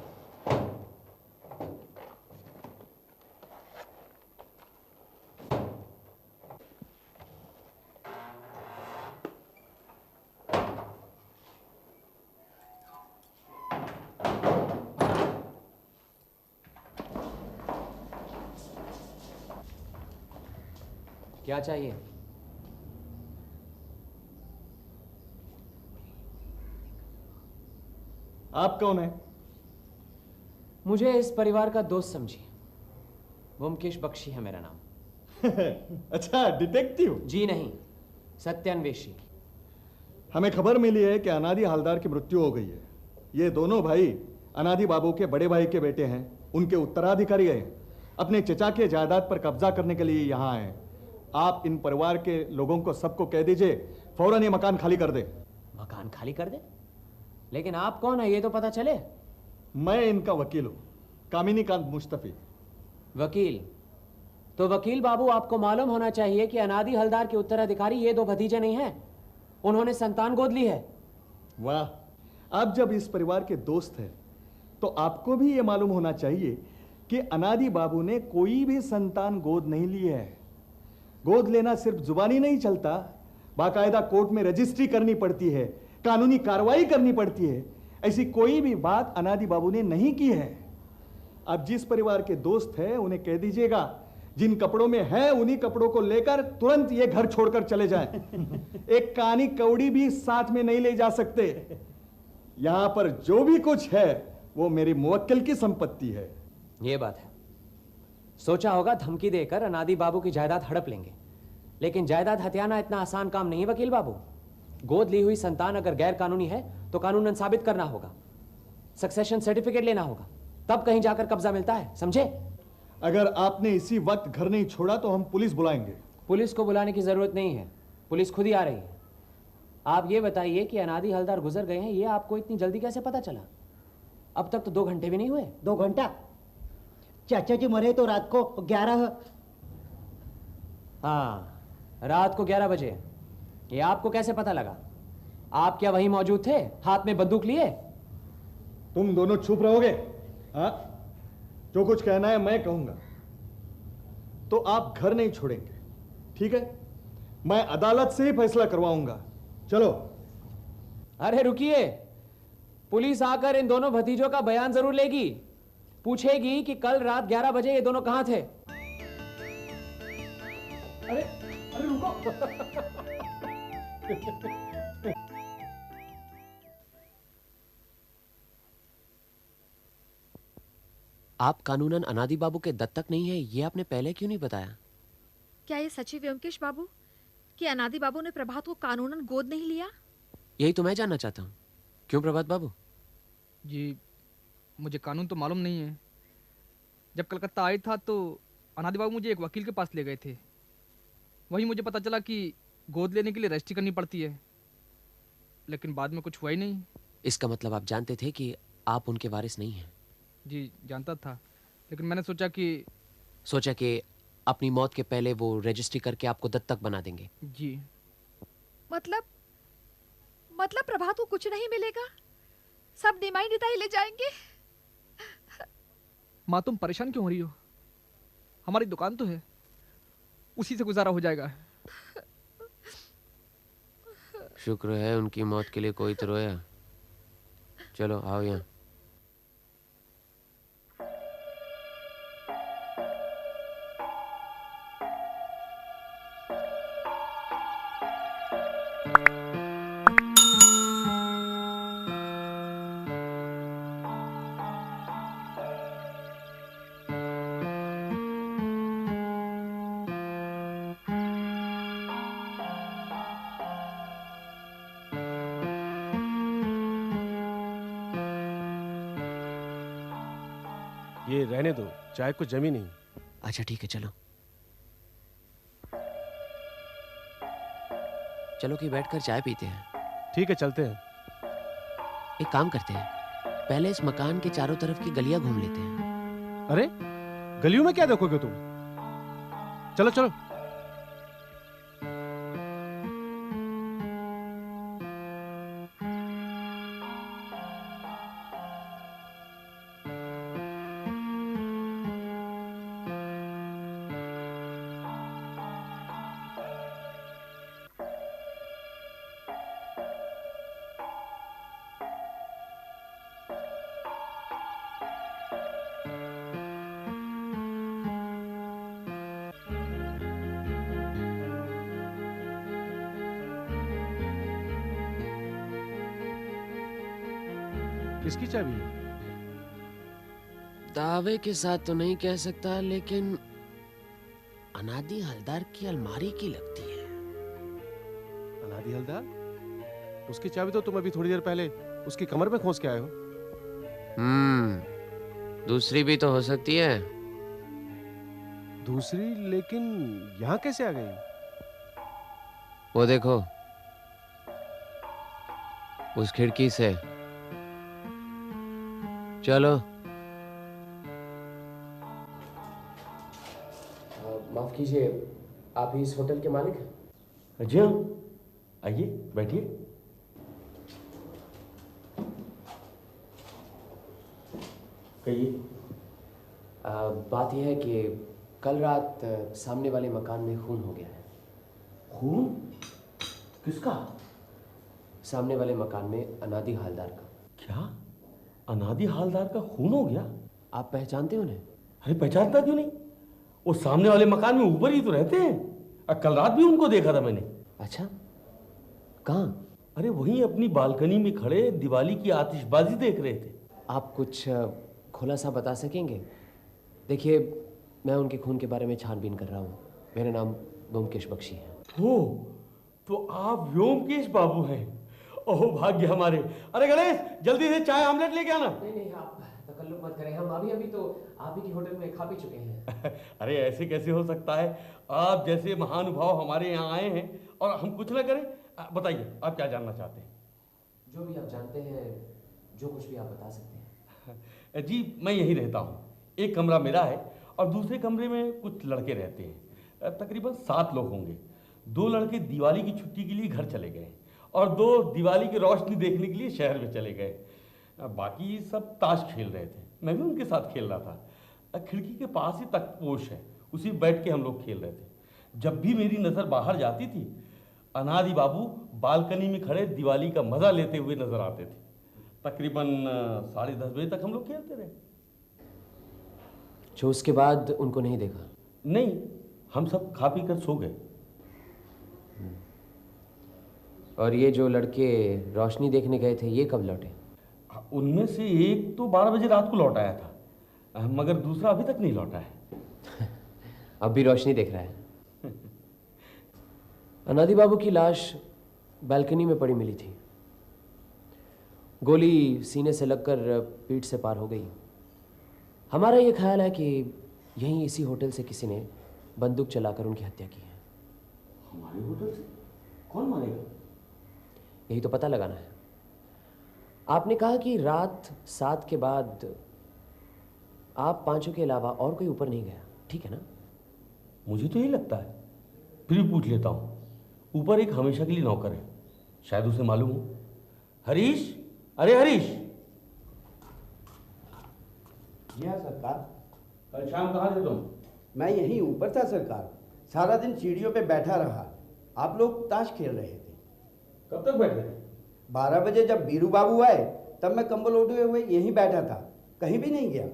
Speaker 2: क्या चाहिए?
Speaker 10: आप कौन है?
Speaker 2: मुझे इस परिवार का दोस्त समझिए। ब्योमकेश बख्शी है मेरा नाम।
Speaker 10: अच्छा, डिटेक्टिव?
Speaker 2: जी नहीं, सत्यान्वेषी।
Speaker 10: हमें खबर मिली है कि अनादि हवलदार की मृत्यु हो गई है। ये दोनों भाई अनादि बाबू के बड़े भाई के बेटे हैं, उनके उत्तराधिकारी हैं। अपने चचा के जायदाद पर कब्जा करने के लिए यहाँ आए। आप इन परिवार के लोगों को सबको कह दीजिए फौरन ये मकान खाली कर दे।
Speaker 2: मकान खाली कर दे? लेकिन आप कौन है ये तो पता चले।
Speaker 10: मैं इनका वकील हूँ, कामिनी कांत मुस्तफी।
Speaker 2: वकील? तो वकील बाबू, आपको मालूम होना चाहिए कि अनादि हवलदार के उत्तराधिकारी ये 2 भतीजे नहीं हैं। उन्होंने संतान गोद ली है।
Speaker 10: वाह, आप जब इस परिवार के दोस्त हैं तो आपको भी ये मालूम होना चाहिए कि अनादि बाबू ने कोई भी संतान गोद नहीं ली है। गोद लेना सिर्फ जुबानी नहीं चलता, बाकायदा कोर्ट में रजिस्ट्री करनी पड़ती है, कानूनी कार्रवाई करनी पड़ती है। ऐसी कोई भी बात अनादि बाबू ने नहीं की है। आप जिस परिवार के दोस्त हैं उन्हें कह दीजिएगा जिन कपड़ों में है उन्हीं कपड़ों को लेकर तुरंत ये घर छोड़कर चले जाएं। एक कानी कौड़ी भी साथ में नहीं ले जा सकते। यहां पर जो भी कुछ है वो मेरी मुवक्किल की संपत्ति है।
Speaker 2: ये बात है। सोचा होगा धमकी देकर अनादि बाबू की जायदाद हड़प लेंगे, लेकिन जायदाद हथियाना इतना आसान काम नहीं है वकील बाबू। गोद ली हुई संतान अगर गैर कानूनी है तो कानूनन साबित करना होगा, सक्सेशन सर्टिफिकेट लेना होगा, तब कहीं जाकर कब्जा मिलता है, समझे?
Speaker 10: अगर आपने इसी वक्त घर नहीं छोड़ा तो हम पुलिस बुलाएंगे।
Speaker 2: पुलिस को बुलाने की जरूरत नहीं है, पुलिस खुद ही आ रही है। आप ये बताइए कि अनादि हवलदार गुजर गए हैं, ये आपको इतनी जल्दी कैसे पता चला? अब तक तो 2 घंटे भी नहीं हुए।
Speaker 11: 2 घंटा? चाचा जी मरे तो रात को 11।
Speaker 2: हाँ, रात को 11 बजे। ये आपको कैसे पता लगा? आप क्या वहीं मौजूद थे, हाथ में बंदूक लिए?
Speaker 10: तुम दोनों चुप रहोगे? हाँ, जो कुछ कहना है मैं कहूंगा। तो आप घर नहीं छोड़ेंगे, ठीक है? मैं अदालत से ही फैसला करवाऊंगा। चलो।
Speaker 2: अरे रुकिए, पुलिस आकर इन दोनों भतीजों का बयान जरूर लेगी, पूछेगी कि कल रात 11 बजे ये दोनों कहां थे।
Speaker 10: अरे अरे रुको।
Speaker 2: आप कानूनन अनादि बाबू के दत्तक नहीं है, ये आपने पहले क्यों नहीं बताया?
Speaker 3: क्या ये सच है व्योमकेश बाबू कि अनादि बाबू ने प्रभात को कानूनन गोद नहीं लिया?
Speaker 2: यही तो मैं जानना चाहता हूँ। क्यों प्रभात बाबू?
Speaker 5: जी, मुझे कानून तो मालूम नहीं है। जब कलकत्ता आई था तो अनादि बाबू मुझे एक वकील के पास ले गए थे। वहीं मुझे पता चला कि गोद लेने के लिए रजिस्ट्री करनी पड़ती है, लेकिन बाद में कुछ हुआ ही नहीं।
Speaker 2: इसका मतलब आप जानते थे कि आप उनके वारिस नहीं हैं?
Speaker 5: जी जानता था, लेकिन मैंने सोचा कि
Speaker 2: अपनी मौत के पहले वो रजिस्ट्री करके आपको दत्तक बना देंगे।
Speaker 5: जी।
Speaker 3: मतलब प्रभात को कुछ नहीं मिलेगा, सब निमाई निताई ले जाएंगे।
Speaker 5: माँ तुम परेशान क्यों हो रही हो? हमारी दुकान तो है, उसी से गुजारा हो जाएगा।
Speaker 2: शुक्र है उनकी मौत के लिए कोई तो रोया। चलो आओ यहाँ।
Speaker 6: ये रहने दो, चाय कुछ जमी नहीं।
Speaker 2: अच्छा ठीक है, चलो चलो कि बैठकर चाय पीते हैं।
Speaker 6: ठीक है, चलते हैं।
Speaker 2: एक काम करते हैं, पहले इस मकान के चारों तरफ की गलियां घूम लेते हैं।
Speaker 6: अरे गलियों में क्या देखोगे तुम? चलो चलो। किसकी चाबी है?
Speaker 2: दावे के साथ तो नहीं कह सकता, लेकिन अनादि हलदार की अलमारी की लगती है।
Speaker 6: अनादि हलदार? उसकी चाबी तो तुम अभी थोड़ी देर पहले उसकी कमर में खोस के आए हो।
Speaker 2: दूसरी भी तो हो सकती है।
Speaker 6: दूसरी? लेकिन यहाँ कैसे आ गई?
Speaker 2: वो देखो, उस खिड़की से। चलो।
Speaker 7: माफ कीजिए, आप ही इस होटल के मालिक हैं?
Speaker 10: जी हाँ, आइए बैठिए। कहिए।
Speaker 7: बात यह है कि कल रात सामने वाले मकान में खून हो गया है।
Speaker 10: खून? किसका?
Speaker 7: सामने वाले मकान में अनादि हालदार का।
Speaker 10: क्या? अनादि हालदार का खून हो गया?
Speaker 7: आप पहचानते हो उन्हें?
Speaker 10: अरे पहचानता क्यों नहीं, वो सामने वाले मकान में ऊपर ही तो रहते हैं। कल रात भी उनको देखा था मैंने।
Speaker 7: अच्छा, कहाँ?
Speaker 10: अरे वहीं अपनी बालकनी में खड़े दिवाली की आतिशबाजी देख रहे थे।
Speaker 7: आप कुछ खुलासा बता सकेंगे? देखिए, मैं उनके खून के बारे में छानबीन कर रहा हूँ। मेरा नाम व्योमकेश बख्शी है।
Speaker 10: हो, तो आप व्योमकेश बाबू हैं। ओह भाग्य हमारे। अरे गणेश, जल्दी से चाय आमलेट लेके आना।
Speaker 7: नहीं, आप तकल्लुफ मत करें, हम अभी तो आप ही की होटल में खा पी चुके हैं।
Speaker 10: अरे ऐसे कैसे हो सकता है? आप जैसे महानुभाव हमारे यहाँ आए हैं और हम कुछ ना करें? बताइए, आप क्या जानना चाहते हैं?
Speaker 7: जो भी आप जानते हैं, जो कुछ भी आप बता सकते हैं।
Speaker 10: जी, मैं यहीं रहता हूँ। एक कमरा मेरा है और दूसरे कमरे में कुछ लड़के रहते हैं। तकरीबन 7 लोग होंगे। 2 लड़के दिवाली की छुट्टी के लिए घर चले गए और 2 दिवाली की रोशनी देखने के लिए शहर में चले गए। बाकी सब ताश खेल रहे थे, मैं भी उनके साथ खेल रहा था। खिड़की के पास ही तख्तपोश है, उसी बैठ के हम लोग खेल रहे थे। जब भी मेरी नज़र बाहर जाती थी, अनादि बाबू बालकनी में खड़े दिवाली का मजा लेते हुए नजर आते थे। तकरीबन 10:30 बजे तक हम लोग खेलते रहे।
Speaker 7: जो उसके बाद उनको नहीं देखा?
Speaker 10: नहीं, हम सब खा पी कर सो गए।
Speaker 7: और ये जो लड़के रोशनी देखने गए थे, ये कब लौटे?
Speaker 10: उनमें से एक तो 12 बजे रात को लौट आया था, मगर दूसरा अभी तक नहीं लौटा है।
Speaker 7: अब भी रोशनी देख रहा है। अनादि बाबू की लाश बालकनी में पड़ी मिली थी। गोली सीने से लगकर पीठ से पार हो गई। हमारा ये ख्याल है कि यहीं इसी होटल से किसी ने बंदूक चलाकर उनकी हत्या की है।
Speaker 10: हमारे होटल से? कौन मारेगा?
Speaker 7: यही तो पता लगाना है। आपने कहा कि रात 7 के बाद आप पांचों के अलावा और कोई ऊपर नहीं गया, ठीक है ना?
Speaker 10: मुझे तो यही लगता है, फिर भी पूछ लेता हूँ। ऊपर एक हमेशा के लिए नौकर है, शायद उसे मालूम हो। हरीश, अरे हरीश।
Speaker 9: जी हाँ सरकार।
Speaker 10: कल शाम कहाँ थे तुम?
Speaker 9: मैं यहीं ऊपर था सरकार। सारा दिन सीढ़ियों पे बैठा रहा। आप लोग ताश खेल रहे थे।
Speaker 8: कब तक बैठ गए?
Speaker 9: 12 बजे जब बीरू बाबू आए तब मैं कंबल ओढ़े हुए यहीं बैठा था, कहीं भी नहीं गया।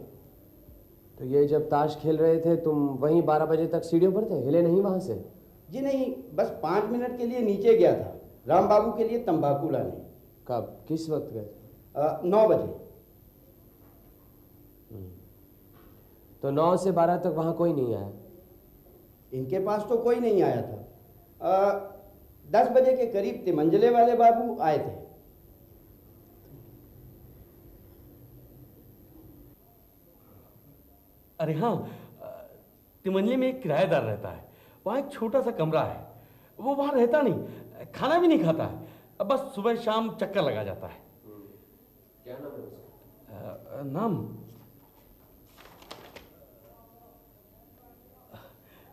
Speaker 2: तो ये जब ताश खेल रहे थे तुम वहीं 12 बजे तक सीढ़ियों पर थे, हिले नहीं वहां से?
Speaker 9: जी नहीं, बस 5 मिनट के लिए नीचे गया था राम बाबू के लिए तंबाकू लाने।
Speaker 2: कब, किस वक्त गए?
Speaker 9: 9 बजे।
Speaker 2: तो 9 से 12 तक वहां कोई नहीं आया?
Speaker 9: इनके पास तो कोई नहीं आया था। 10 बजे के करीब तिमंजले वाले बाबू आए थे।
Speaker 8: अरे हाँ, तिमंजले में एक किराएदार रहता है, वहाँ एक छोटा सा कमरा है। वो वहाँ रहता नहीं, खाना भी नहीं खाता है, बस सुबह शाम चक्कर लगा जाता है।
Speaker 2: क्या नाम है उसका?
Speaker 8: नाम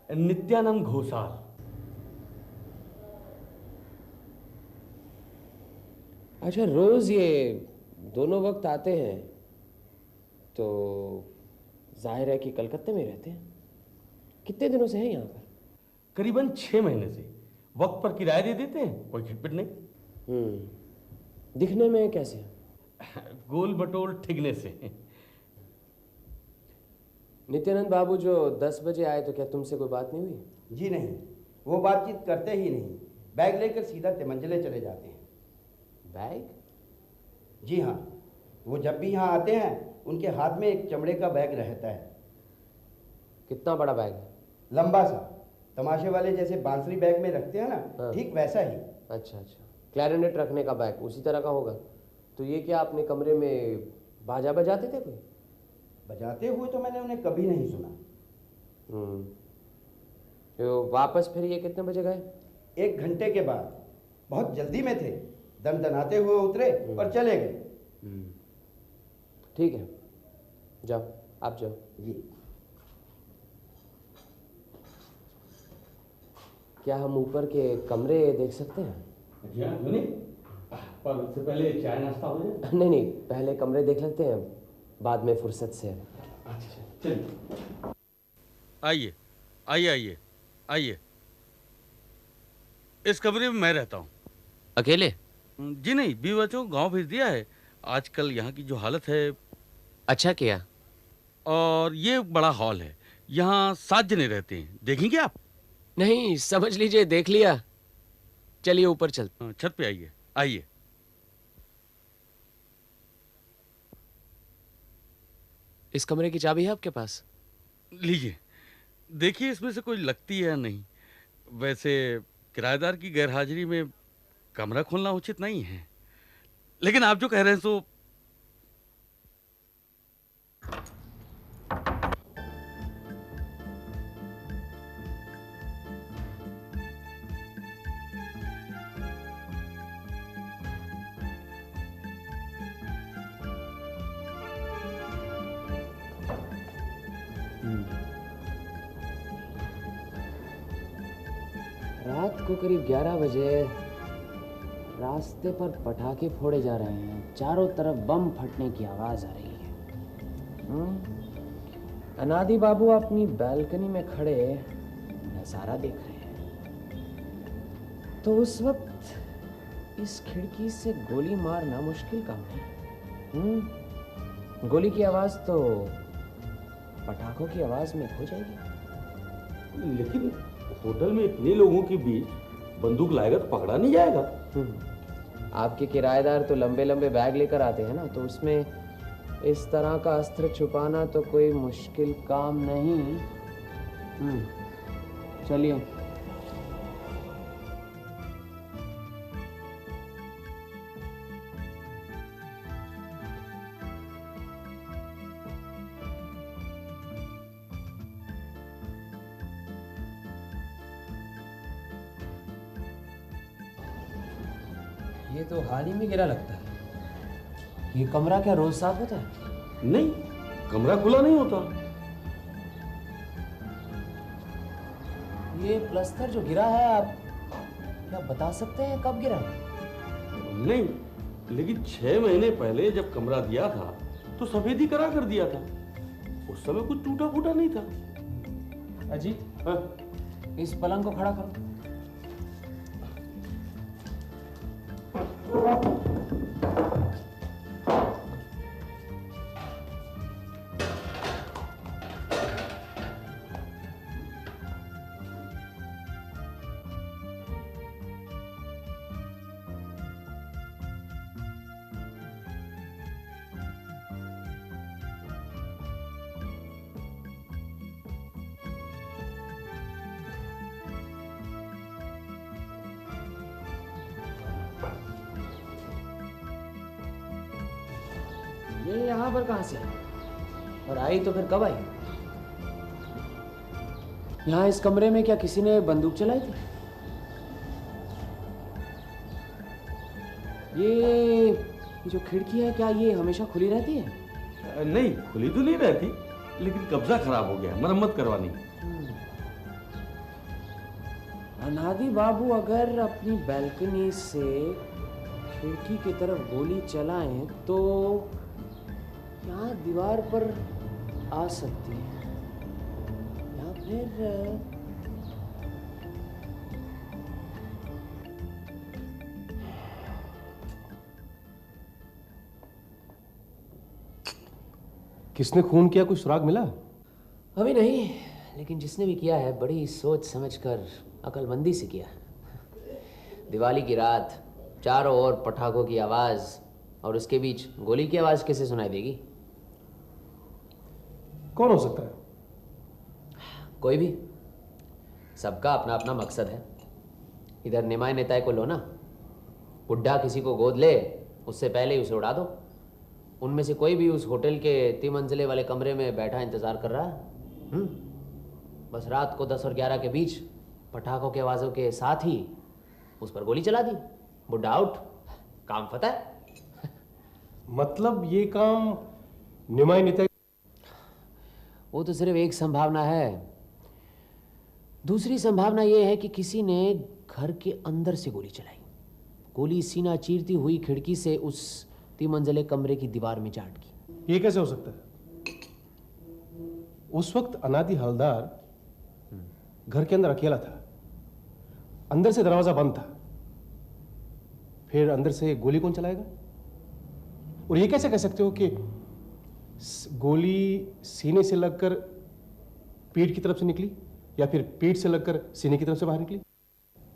Speaker 8: नित्यानंद घोषाल।
Speaker 2: अच्छा, रोज ये दोनों वक्त आते हैं तो जाहिर है कि कलकत्ते में रहते हैं। कितने दिनों से हैं यहाँ पर?
Speaker 8: करीबन 6 महीने से। वक्त पर किराया दे देते हैं, कोई खटपट नहीं।
Speaker 2: दिखने में कैसे हैं?
Speaker 8: गोल बटोल ठिगने से।
Speaker 2: नित्यानंद बाबू जो 10 बजे आए तो क्या तुमसे कोई बात नहीं हुई?
Speaker 9: जी नहीं, वो बातचीत करते ही नहीं। बैग लेकर सीधा तिमंजले चले जाते हैं।
Speaker 2: बैग?
Speaker 9: जी हाँ, वो जब भी यहाँ आते हैं उनके हाथ में एक चमड़े का बैग रहता है।
Speaker 2: कितना बड़ा बैग है?
Speaker 9: लंबा सा, तमाशे वाले जैसे बांसुरी बैग में रखते हैं ना, ठीक वैसा ही।
Speaker 2: अच्छा अच्छा, क्लैरिनेट रखने का बैग उसी तरह का होगा। तो ये क्या अपने कमरे में बाजा बजाते थे कोई?
Speaker 9: बजाते हुए तो मैंने उन्हें कभी नहीं सुना।
Speaker 2: तो वापस फिर ये कितने बजे गए?
Speaker 9: 1 घंटे के बाद। बहुत जल्दी में थे, दनदनाते हुए उतरे और चले गए।
Speaker 2: ठीक है, जाओ, आप जाओ।
Speaker 9: जी।
Speaker 2: क्या हम ऊपर के कमरे देख सकते हैं?
Speaker 8: जी हाँ, क्यों नहीं? पर उससे पहले चाय नाश्ता हो जाए।
Speaker 2: नहीं नहीं, पहले कमरे देख लेते हैं, बाद में फुर्सत से।
Speaker 8: अच्छा चलिए।
Speaker 12: आइए आइए आइए आइए। इस कमरे में मैं रहता हूँ।
Speaker 2: अकेले?
Speaker 12: जी नहीं, बीवी बच्चों को गाँव भेज दिया है। आजकल यहाँ की जो हालत है।
Speaker 2: अच्छा किया।
Speaker 12: और ये बड़ा हॉल है, यहाँ 7 जने रहते हैं। देखेंगे आप?
Speaker 2: नहीं, समझ लीजिए देख लिया। चलिए ऊपर चलते।
Speaker 12: छत पे आइए आइए।
Speaker 2: इस कमरे की चाबी है आपके पास?
Speaker 12: लीजिए, देखिए इसमें से कोई लगती है या नहीं। वैसे किराएदार की गैरहाजिरी में कमरा खोलना उचित नहीं है, लेकिन आप जो कह रहे हैं सो।
Speaker 2: रात को करीब 11 बजे रास्ते पर पटाखे फोड़े जा रहे हैं। चारों तरफ बम फटने की आवाज आ रही है। अनादि बाबू अपनी बालकनी में खड़े नजारा देख रहे हैं। तो उस वक्त इस खिड़की से गोली मारना मुश्किल काम है। गोली की आवाज तो पटाखों की आवाज में खो जाएगी।
Speaker 8: लेकिन होटल में इतने लोगों के बीच बंदूक लाएगा तो पकड़ा नहीं जाएगा।
Speaker 2: आपके किराएदार तो लंबे लंबे बैग लेकर आते हैं ना, तो उसमें इस तरह का अस्त्र छुपाना तो कोई मुश्किल काम नहीं। चलिए। ये तो हाल ही में गिरा लगता है। ये कमरा क्या रोज साफ होता है?
Speaker 8: नहीं, कमरा खुला नहीं होता।
Speaker 2: ये प्लस्तर जो गिरा है, आप क्या बता सकते हैं कब गिरा?
Speaker 8: नहीं, लेकिन 6 महीने पहले जब कमरा दिया था तो सफेदी करा कर दिया था। उस समय कुछ टूटा फूटा नहीं था।
Speaker 10: अजीत,
Speaker 7: इस पलंग को खड़ा करो। ये यहाँ पर कहाँ से आई? और आई तो फिर कब आई? यहाँ इस कमरे में क्या किसी ने बंदूक चलाई थी? ये जो खिड़की है क्या ये हमेशा खुली रहती है?
Speaker 8: नहीं, खुली तो नहीं रहती, लेकिन कब्जा खराब हो गया, मरम्मत करवानी।
Speaker 7: अनादि बाबू अगर अपनी बैल्कनी से खिड़की की तरफ गोली चलाएं तो यहाँ दीवार पर आ सकती है, या फिर
Speaker 6: किसने खून किया, कुछ सुराग मिला?
Speaker 7: अभी नहीं, लेकिन जिसने भी किया है बड़ी सोच समझकर अकलमंदी से किया। दिवाली की रात, चारों ओर पटाखों की आवाज और उसके बीच गोली की आवाज कैसे सुनाई देगी?
Speaker 6: कौन हो सकता है?
Speaker 7: कोई भी, सबका अपना अपना मकसद है। इधर निमाय नेताय को लो ना, बुड्ढा किसी को गोद ले उससे पहले ही उसे उड़ा दो। उनमें से कोई भी उस होटल के 3 मंजिले वाले कमरे में बैठा इंतजार कर रहा है। बस रात को 10 और 11 के बीच पटाखों की आवाजों के साथ ही उस पर गोली चला दी, बुड्ढा आउट, काम फतह।
Speaker 6: मतलब ये काम निमाय नेता?
Speaker 7: वो तो सिर्फ एक संभावना है। दूसरी संभावना ये है कि किसी ने घर के अंदर से गोली चलाई। गोली सीना चीरती हुई खिड़की से उस 3 मंजिले कमरे की दीवार में जा अटकी।
Speaker 6: ये कैसे हो सकता है? उस वक्त अनादि हवलदार घर के अंदर अकेला था, अंदर से दरवाजा बंद था, फिर अंदर से गोली कौन चलाएगा? और ये कैसे कह सकते हो कि गोली सीने से लगकर पीठ की तरफ से निकली या फिर पीठ से लगकर सीने की तरफ से बाहर निकली?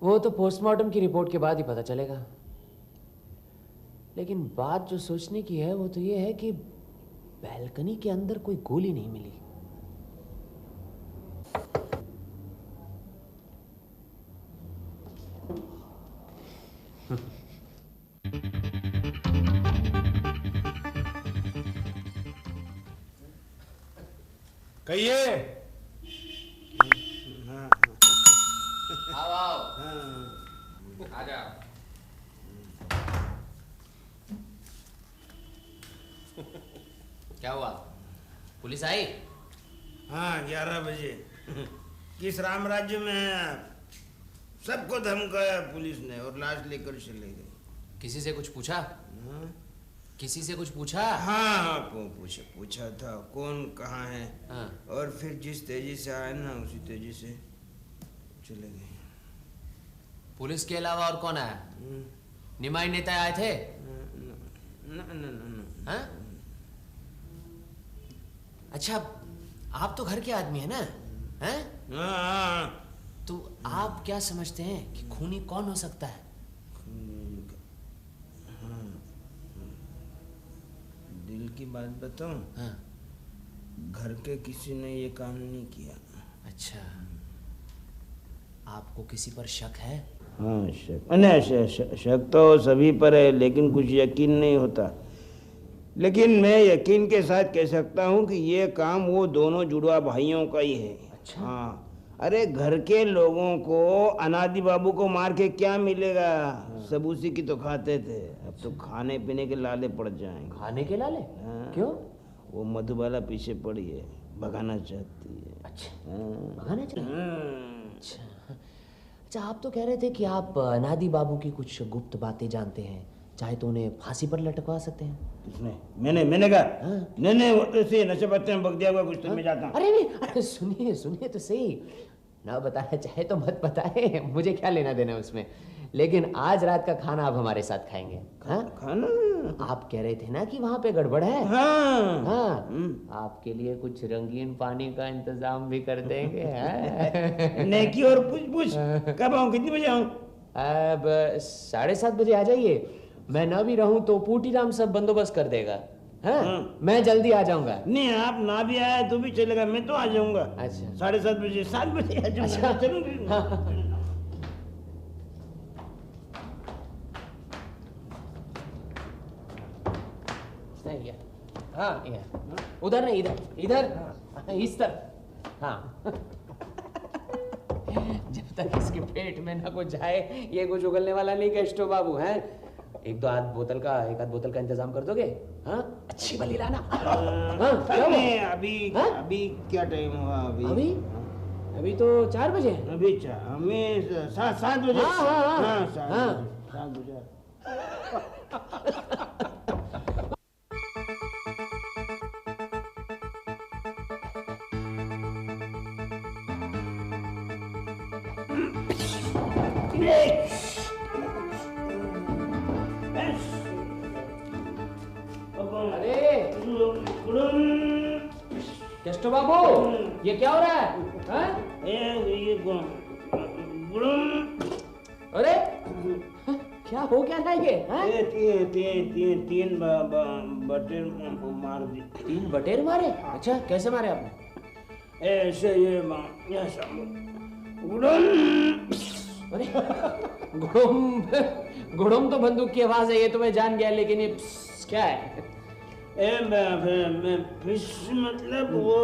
Speaker 7: वो तो पोस्टमार्टम की रिपोर्ट के बाद ही पता चलेगा। लेकिन बात जो सोचने की है वो तो ये है कि बैल्कनी के अंदर कोई गोली नहीं मिली।
Speaker 9: कहिए।
Speaker 2: आओ आओ, आ जाओ। क्या हुआ, पुलिस आई?
Speaker 13: हाँ, 11 बजे। किस राम राज्य में हैं आप? सबको धमकाया पुलिस ने और लाश लेकर चले गए।
Speaker 2: किसी से कुछ पूछा?
Speaker 13: हाँ?
Speaker 2: किसी से कुछ पूछा?
Speaker 13: हाँ, पूछा था कौन कहाँ है। हाँ। और फिर जिस तेजी से आए ना उसी तेजी से चले गए।
Speaker 2: पुलिस के अलावा और कौन आया? निमाई नेता आए थे?
Speaker 13: न।
Speaker 2: हाँ? अच्छा, आप तो घर के आदमी है ना? हैं?
Speaker 13: हाँ।
Speaker 2: तो आप क्या समझते हैं कि खूनी कौन हो सकता है?
Speaker 13: दिल की बात बताऊं?
Speaker 2: हाँ।
Speaker 13: घर के किसी ने ये काम नहीं किया।
Speaker 2: अच्छा, आपको किसी पर शक है?
Speaker 13: हाँ, शक तो सभी पर है, लेकिन कुछ यकीन नहीं होता। लेकिन मैं यकीन के साथ कह सकता हूँ कि ये काम वो दोनों जुड़वा भाइयों का ही है।
Speaker 2: अच्छा।
Speaker 13: हाँ, अरे घर के लोगों को अनादि बाबू को मार के क्या मिलेगा? सब उसी की तो खाते थे। अब तो खाने पीने के लाले पड़ जाएंगे।
Speaker 2: खाने के लाले?
Speaker 13: हाँ।
Speaker 2: क्यों?
Speaker 13: वो मधुबाला पीछे पड़ी है, भगाना चाहती है।
Speaker 2: अच्छा, भगाना चाहती है? अच्छा, आप तो कह रहे थे कि आप अनादि बाबू की कुछ गुप्त बातें जानते हैं, चाहे तो उन्हें फांसी पर लटकवा सकते हैं।
Speaker 13: किसने? मैंने कहा? नहीं, नशे पत्ते में बक दिया हुआ कुछ तो मैं जाता हूँ।
Speaker 2: अरे नहीं, अरे सुनिए तो सही। ना बताना चाहे तो मत बताए, मुझे क्या लेना देना उसमें। लेकिन आज रात का खाना आप हमारे साथ खाएंगे। हाँ?
Speaker 13: खाना?
Speaker 2: आप कह रहे थे ना कि वहाँ पे गड़बड़ है।
Speaker 13: हाँ।
Speaker 2: हाँ। आपके लिए कुछ रंगीन पानी का इंतजाम भी कर देंगे। हाँ?
Speaker 13: नेकी और पूछ कब आऊँ, कितने बजे आऊँ?
Speaker 2: अब 7:30 बजे आ जाइए। मैं ना भी रहूं तो पूटीराम सब बंदोबस्त कर देगा। हाँ? मैं जल्दी आ जाऊंगा।
Speaker 13: नहीं, आप ना भी आए तो भी चलेगा, मैं तो आ जाऊंगा।
Speaker 2: अच्छा।
Speaker 13: 7:30 बजे, 7 बजे आ जाऊंगा।
Speaker 2: अच्छा।
Speaker 13: चलो।
Speaker 2: हाँ, उधर नहीं, इधर इधर, इस तरफ। हाँ। जब तक इसके पेट में ना कुछ जाए ये कुछ उगलने वाला नहीं केष्टो बाबू। हैं? एक आध बोतल का इंतजाम कर दोगे? हाँ? अच्छी वाली लाना।
Speaker 13: अभी क्या टाइम हुआ?
Speaker 2: अभी तो 4 बजे।
Speaker 13: अभी 7 बजे।
Speaker 2: हाँ।
Speaker 13: 7 बजे।
Speaker 2: केष्टो बाबू, ये क्या हो रहा है? हाँ? अरे क्या हो क्या रहा है ये?
Speaker 13: तीन बटेर मार दी।
Speaker 2: 3 बटेर मारे? अच्छा, कैसे मारे आपने?
Speaker 13: ऐसे ये
Speaker 2: अरे गुड़ुम तो बंदूक की आवाज है, ये तो मैं जान गया, लेकिन ये क्या है?
Speaker 13: फिश मतलब वो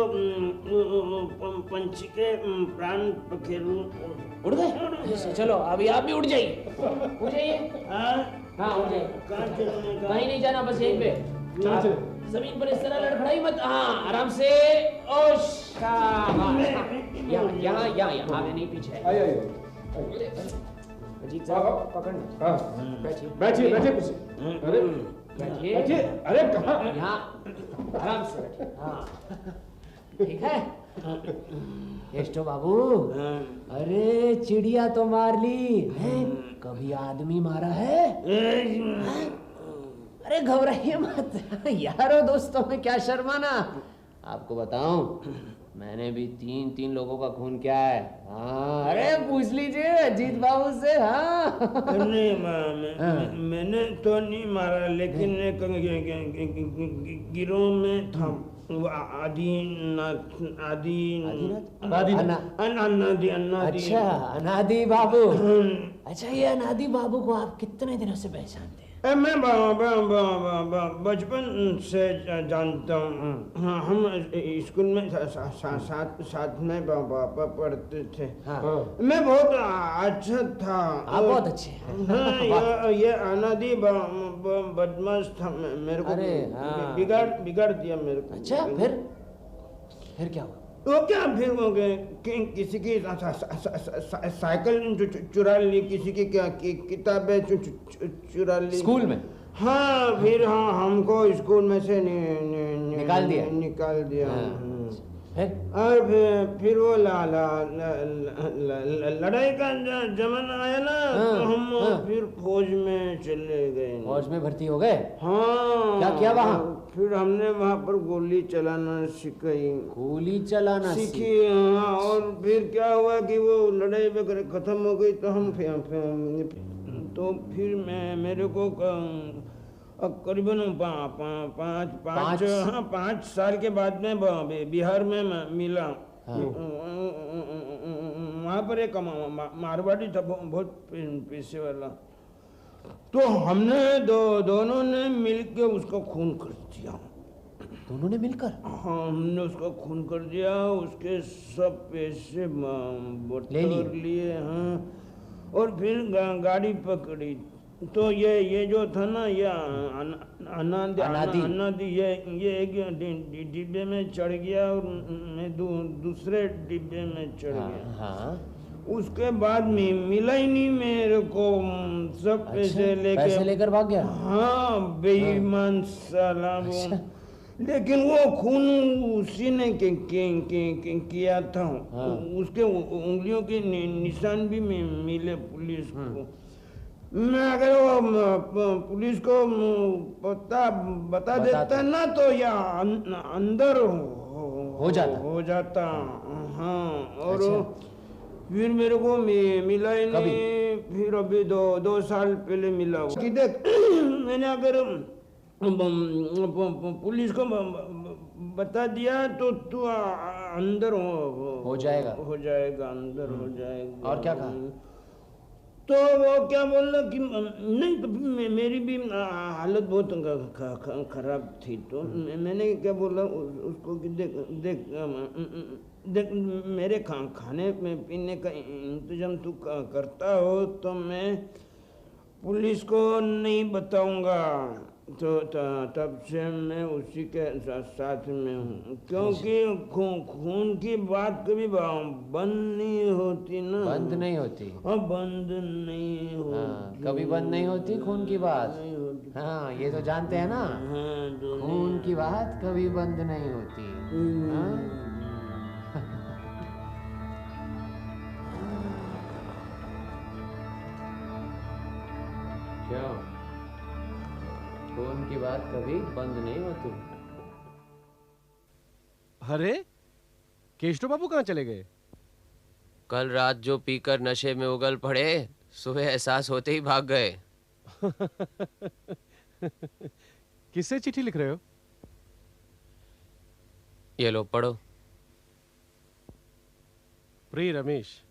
Speaker 13: पंछी के प्राण पखेरु
Speaker 2: उड़ गए। चलो अभी आप भी उड़ जाइए। उड़ जाइए। हाँ उड़ जाइए। कहीं नहीं जाना, बस यहीं पे जमीन पर इस तरह लड़खड़ाई मत। हाँ, आराम से। ओ यहाँ आगे नहीं, पीछे। अजीत साहब पकड़ना।
Speaker 6: बैठिए कुछ। अरे
Speaker 2: बैठिए।
Speaker 6: अरे कहाँ?
Speaker 2: यहाँ आराम से बैठिए। हाँ ठीक है। केष्टो बाबू, अरे चिड़िया तो मार ली है, कभी आदमी मारा है? अरे घबराइए मत यारो, दोस्तों में क्या शर्माना। आपको बताऊं, मैंने भी 3 लोगों का खून किया है। हाँ, अरे पूछ लीजिए अजीत बाबू से। हाँ
Speaker 13: नहीं, मैंने तो नहीं मारा, लेकिन गिरोह में था वो
Speaker 2: अच्छा, अनादि बाबू। अच्छा, ये अनादि बाबू को आप कितने दिनों से पहचानते हैं?
Speaker 13: मैं बचपन से जानता हूँ। हाँ, हम स्कूल में साथ में पढ़ते थे। मैं बहुत अच्छा था।
Speaker 2: आप बहुत अच्छे हैं।
Speaker 13: हाँ, ये अनादि बदमाश था, मेरे को बिगाड़ दिया मेरे को।
Speaker 2: अच्छा, फिर क्या हुआ?
Speaker 13: वो क्या फिर हो गए, किसी की साइकिल चुरा ली, किसी की क्या किताबें चुरा ली
Speaker 2: स्कूल में।
Speaker 13: हाँ, फिर हाँ हमको स्कूल में से
Speaker 2: निकाल दिया।
Speaker 13: और फिर वो लड़ाई का जमाना आया ना, तो हम फिर फौज में चले गए।
Speaker 2: फौज में भर्ती हो गए?
Speaker 13: हाँ।
Speaker 2: क्या किया वहाँ?
Speaker 13: फिर हमने वहाँ पर गोली चलाना सीखी।
Speaker 2: गोली चलाना
Speaker 13: सीखी? हाँ। और फिर क्या हुआ कि वो लड़ाई वगैरह खत्म हो गई, तो हम फिर मेरे को करीबन 5 साल के बाद में बिहार में मिला। वहाँ पर एक मारवाड़ी था, बहुत पैसे वाला। तो हमने दोनों ने मिलकर उसका खून कर दिया।
Speaker 2: दोनों ने मिलकर?
Speaker 13: हाँ, हमने उसका खून कर दिया, उसके सब पैसे बटोर लिए। हाँ, और फिर गाड़ी पकड़ी। तो ये जो था ना, ये अनादि ये एक डिब्बे में चढ़ गया और मैं दूसरे डिब्बे में चढ़ गया।
Speaker 2: हाँ।
Speaker 13: उसके बाद में मिला ही नहीं मेरे को, सब पैसे लेकर
Speaker 2: भाग गया।
Speaker 13: हाँ, बेईमान साला वो। लेकिन वो खून उसी ने किया था।
Speaker 2: हाँ।
Speaker 13: उसके उंगलियों के निशान भी मिले पुलिस को। मैं अगर वो पुलिस को पता बता देता ना तो या अंदर हो जाता। हाँ, और फिर मेरे को मिला ही नहीं। फिर अभी दो साल पहले मिला कि देख मैंने अगर पुलिस को बता दिया तो तू अंदर
Speaker 2: हो जाएगा
Speaker 13: अंदर हो जाएगा।
Speaker 2: और क्या कहा?
Speaker 13: तो वो क्या बोला कि नहीं, तो मेरी भी हालत बहुत खराब थी। तो मैंने क्या बोला उसको कि देख मेरे खाने में पीने का इंतजाम तू करता हो तो मैं पुलिस को नहीं बताऊंगा। तो तब से मैं उसी के साथ में हूँ, क्योंकि खून की बात कभी बंद नहीं होती ना।
Speaker 2: बंद नहीं होती?
Speaker 13: हाँ, बंद नहीं होती।
Speaker 2: हाँ, कभी बंद नहीं होती खून की बात। हाँ, ये तो जानते हैं ना।
Speaker 13: हाँ,
Speaker 2: खून की बात कभी बंद नहीं होती। हाँ? क्यों? खून की बात कभी बंद नहीं होती।
Speaker 6: अरे केशव बाबू कहाँ चले गए?
Speaker 2: कल रात जो पीकर नशे में उगल पड़े, सुबह एहसास होते ही भाग गए।
Speaker 6: किससे चिट्ठी लिख रहे हो?
Speaker 2: ये लो पढ़ो।
Speaker 6: प्रिय रमेश,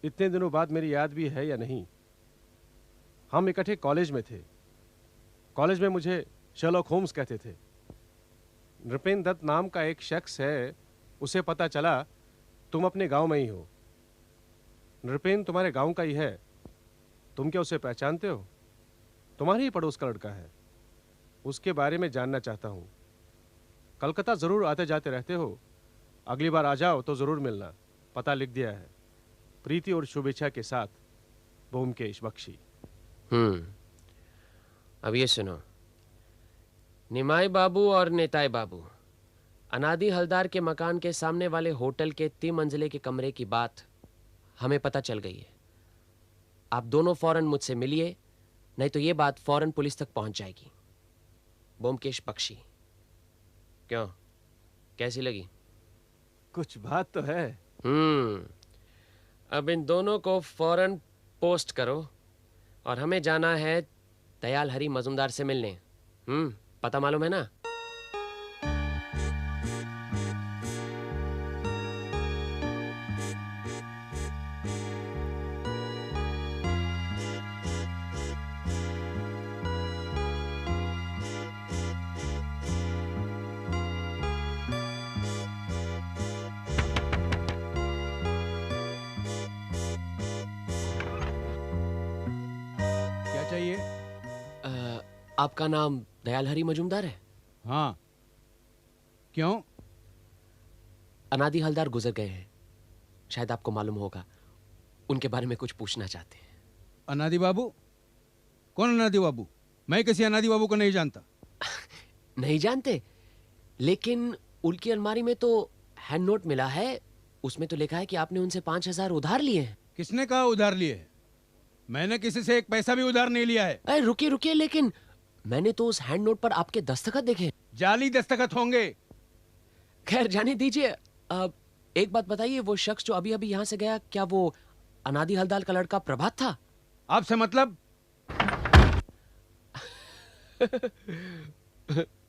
Speaker 6: इतने दिनों बाद मेरी याद भी है या नहीं? हम इकट्ठे कॉलेज में थे। कॉलेज में मुझे शर्लॉक होम्स कहते थे। नृपेंद्र दत्त नाम का एक शख्स है, उसे पता चला तुम अपने गांव में ही हो। नृपेंद्र तुम्हारे गांव का ही है। तुम क्या उसे पहचानते हो? तुम्हारे ही पड़ोस का लड़का है। उसके बारे में जानना चाहता हूं। कलकत्ता जरूर आते जाते रहते हो, अगली बार आ जाओ तो जरूर मिलना। पता लिख दिया है। प्रीति और शुभेच्छा के साथ, ब्योमकेश बख्शी।
Speaker 2: अब ये सुनो। निमाई बाबू और नेताई बाबू, अनादि हलदार के मकान के सामने वाले होटल के 3 मंजिले के कमरे की बात हमें पता चल गई है। आप दोनों फौरन मुझसे मिलिए, नहीं तो ये बात फौरन पुलिस तक पहुंच जाएगी। ब्योमकेश बख्शी। क्यों, कैसी लगी?
Speaker 6: कुछ बात तो है।
Speaker 2: अब इन दोनों को फौरन पोस्ट करो और हमें जाना है दयाल हरी मजूमदार से मिलने। पता मालूम है ना?
Speaker 1: क्या चाहिए?
Speaker 2: आपका नाम दयाल हरी मजूमदार है?
Speaker 1: हाँ। क्यों?
Speaker 2: अनादि हलदार गुजर गए हैं, शायद आपको मालूम होगा। उनके बारे में कुछ पूछना चाहते हैं।
Speaker 1: अनादि बाबू? कौन अनादि बाबू? मैं किसी अनादि बाबू को नहीं जानता।
Speaker 2: नहीं जानते? लेकिन उनकी अलमारी में तो हैंड नोट मिला है। उसमें तो लिखा है कि आपने उनसे 5,000 उधार लिए हैं।
Speaker 1: किसने कहा उधार लिए है? मैंने किसी से एक पैसा भी उधार नहीं लिया है।
Speaker 2: अरे रुकिए रुकिए, लेकिन मैंने तो उस हैंड नोट पर आपके दस्तखत देखे।
Speaker 1: जाली दस्तखत होंगे।
Speaker 2: खैर जाने दीजिए। अब एक बात बताइए, वो शख्स जो अभी अभी यहाँ से गया, क्या वो अनादि हलदार का लड़का प्रभात था?
Speaker 1: आपसे मतलब?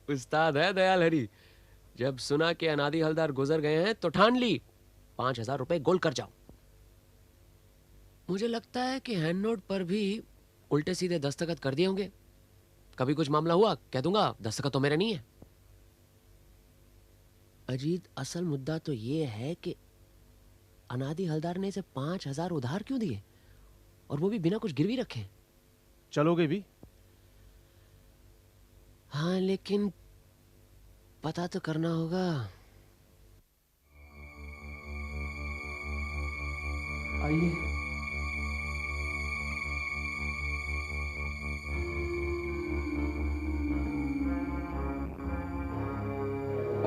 Speaker 2: उस्ताद है दयाल हरी। जब सुना कि अनादि हलदार गुजर गए हैं तो ठान ली 5,000 रुपए गोल कर जाओ। मुझे लगता है कि हैंड नोट पर भी उल्टे सीधे दस्तखत कर दिए होंगे। कभी कुछ मामला हुआ कह दूंगा दस्तखत तो मेरे नहीं है। अजीत, असल मुद्दा तो ये है कि अनादि हलदार ने इसे 5,000 उधार क्यों दिए, और वो भी बिना कुछ गिरवी रखे।
Speaker 6: चलोगे भी?
Speaker 2: हाँ, लेकिन पता तो करना होगा।
Speaker 5: आइए।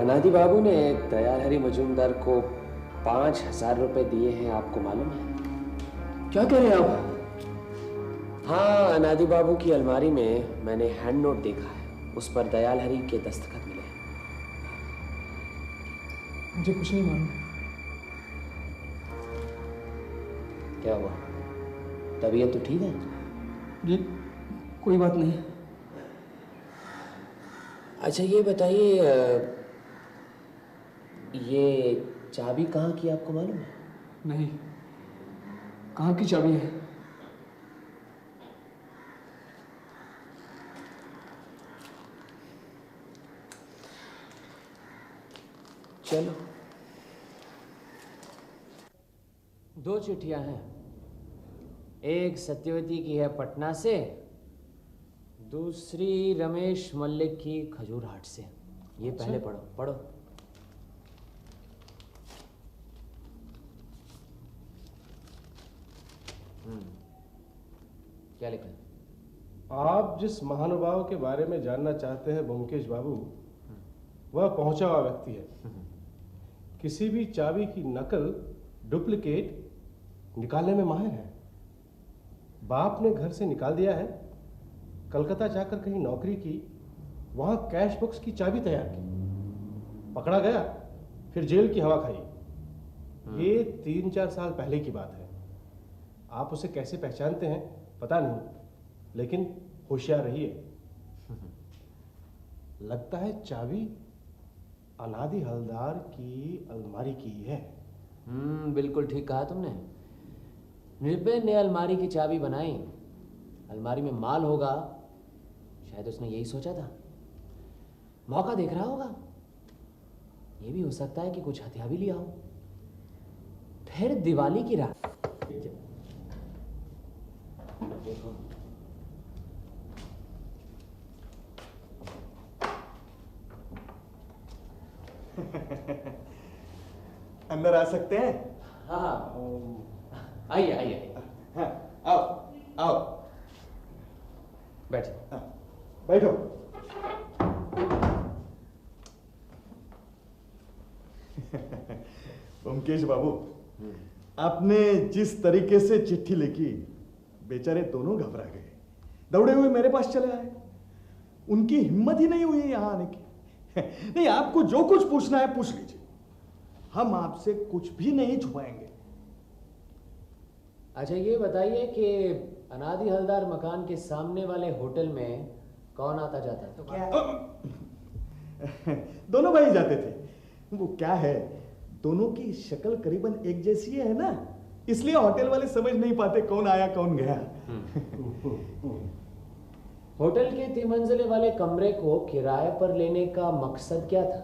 Speaker 2: अनादि बाबू ने दयाहरी मजूमदार को 5,000 रुपए दिए हैं, आपको मालूम है?
Speaker 7: क्या कह रहे हैं आप?
Speaker 2: हाँ, अनादि बाबू की अलमारी में मैंने हैंड नोट देखा है, उस पर दयालहरी के दस्तखत मिले हैं।
Speaker 5: मुझे कुछ नहीं मालूम।
Speaker 2: क्या हुआ? तबीयत तो ठीक है?
Speaker 5: जी कोई बात नहीं।
Speaker 2: अच्छा ये बताइए, ये चाबी कहाँ की आपको मालूम है?
Speaker 5: नहीं, कहाँ की चाबी है?
Speaker 2: चलो, 2 चिट्ठियां हैं, एक सत्यवती की है पटना से, दूसरी रमेश मल्लिक की खजूरहाट से। ये पहले पढ़ो पढ़ो। क्या लिखा है?
Speaker 6: आप जिस महानुभाव के बारे में जानना चाहते हैं ब्योमकेश बाबू, वह पहुंचा हुआ व्यक्ति है। किसी भी चाबी की नकल, डुप्लीकेट निकालने में माहिर है। बाप ने घर से निकाल दिया है, कलकत्ता जाकर कहीं नौकरी की, वहां कैश बॉक्स की चाबी तैयार की, पकड़ा गया, फिर जेल की हवा खाई। ये 3-4 साल पहले की बात है। आप उसे कैसे पहचानते हैं पता नहीं, लेकिन होशियार रहिए। लगता है चाबी अनादि हलदार की अलमारी की है।
Speaker 2: बिल्कुल ठीक कहा तुमने। नृपे ने अलमारी की चाबी बनाई, अलमारी में माल होगा, शायद उसने यही सोचा था। मौका देख रहा होगा। ये भी हो सकता है कि कुछ हथियार भी लिया हो। फिर दिवाली की रात देखो,
Speaker 10: अंदर आ सकते हैं?
Speaker 2: हाँ, आइए आइए।
Speaker 10: हाँ, आओ आओ,
Speaker 2: बैठिए।
Speaker 10: हाँ, बैठो। ब्योमकेश बाबू, आपने जिस तरीके से चिट्ठी लिखी, बेचारे दोनों घबरा गए, दौड़े हुए मेरे पास चले आए। उनकी हिम्मत ही नहीं हुई यहां आने की। नहीं, आपको जो कुछ पूछना है पूछ लीजिए, हम आपसे कुछ भी नहीं छुपाएंगे।
Speaker 2: अच्छा ये बताइए कि अनादि हलदार मकान के सामने वाले होटल में कौन आता जाता है?
Speaker 10: दोनों भाई जाते थे। वो क्या है, दोनों की शक्ल करीबन एक जैसी है ना, इसलिए होटल वाले समझ नहीं पाते कौन आया कौन गया।
Speaker 2: होटल के 3 मंजिले वाले कमरे को किराए पर लेने का मकसद क्या था?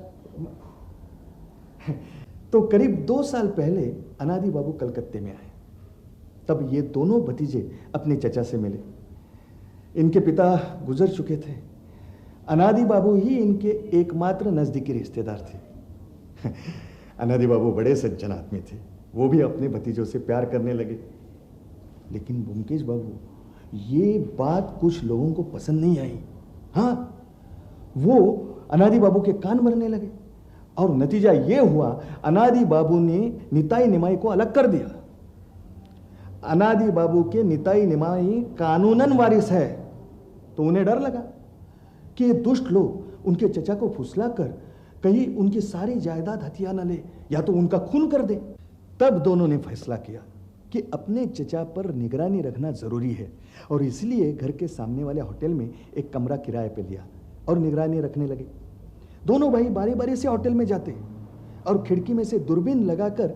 Speaker 10: तो करीब 2 साल पहले अनादि बाबू कलकत्ते में आए। तब ये दोनों भतीजे अपने चचा से मिले। इनके पिता गुजर चुके थे। अनादि बाबू ही इनके एकमात्र नजदीकी रिश्तेदार थे। अनादि बाबू बड़े सज्जन आदमी थे, वो भी अपने भतीजों से प्यार करने लगे। लेकिन ब्योमकेश बाबू, ये बात कुछ लोगों को पसंद नहीं आई। हाँ, वो अनादि बाबू के कान भरने लगे और नतीजा ये हुआ, अनादि बाबू ने निताई निमाई को अलग कर दिया। अनादि बाबू के निताई निमाई कानूनन वारिस है, तो उन्हें डर लगा कि ये दुष्ट लोग उनके चचा को फुसला कर कहीं उनकी सारी जायदाद हथिया न ले या तो उनका खून कर दे। तब दोनों ने फैसला किया कि अपने चचा पर निगरानी रखना जरूरी है और इसलिए घर के सामने वाले होटल में एक कमरा किराए पे लिया और निगरानी रखने लगे। दोनों भाई बारी बारी से होटल में जाते और खिड़की में से दूरबीन लगाकर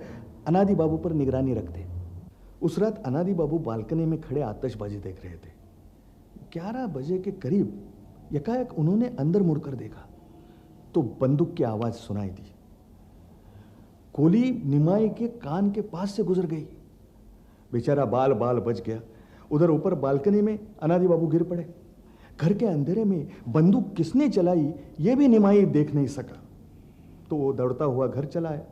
Speaker 10: अनादि बाबू पर निगरानी रखते। उस रात अनादि बाबू बालकनी में खड़े आतिशबाजी देख रहे थे। 11 बजे के करीब एकाएक उन्होंने अंदर मुड़कर देखा तो बंदूक की आवाज सुनाई दी। गोली निमाई के कान के पास से गुजर गई। बेचारा बाल बाल बच गया। उधर ऊपर बालकनी में अनादि बाबू गिर पड़े। घर के अंधेरे में बंदूक किसने चलाई ये भी निमाई देख नहीं सका, तो वो दौड़ता हुआ घर चला आया।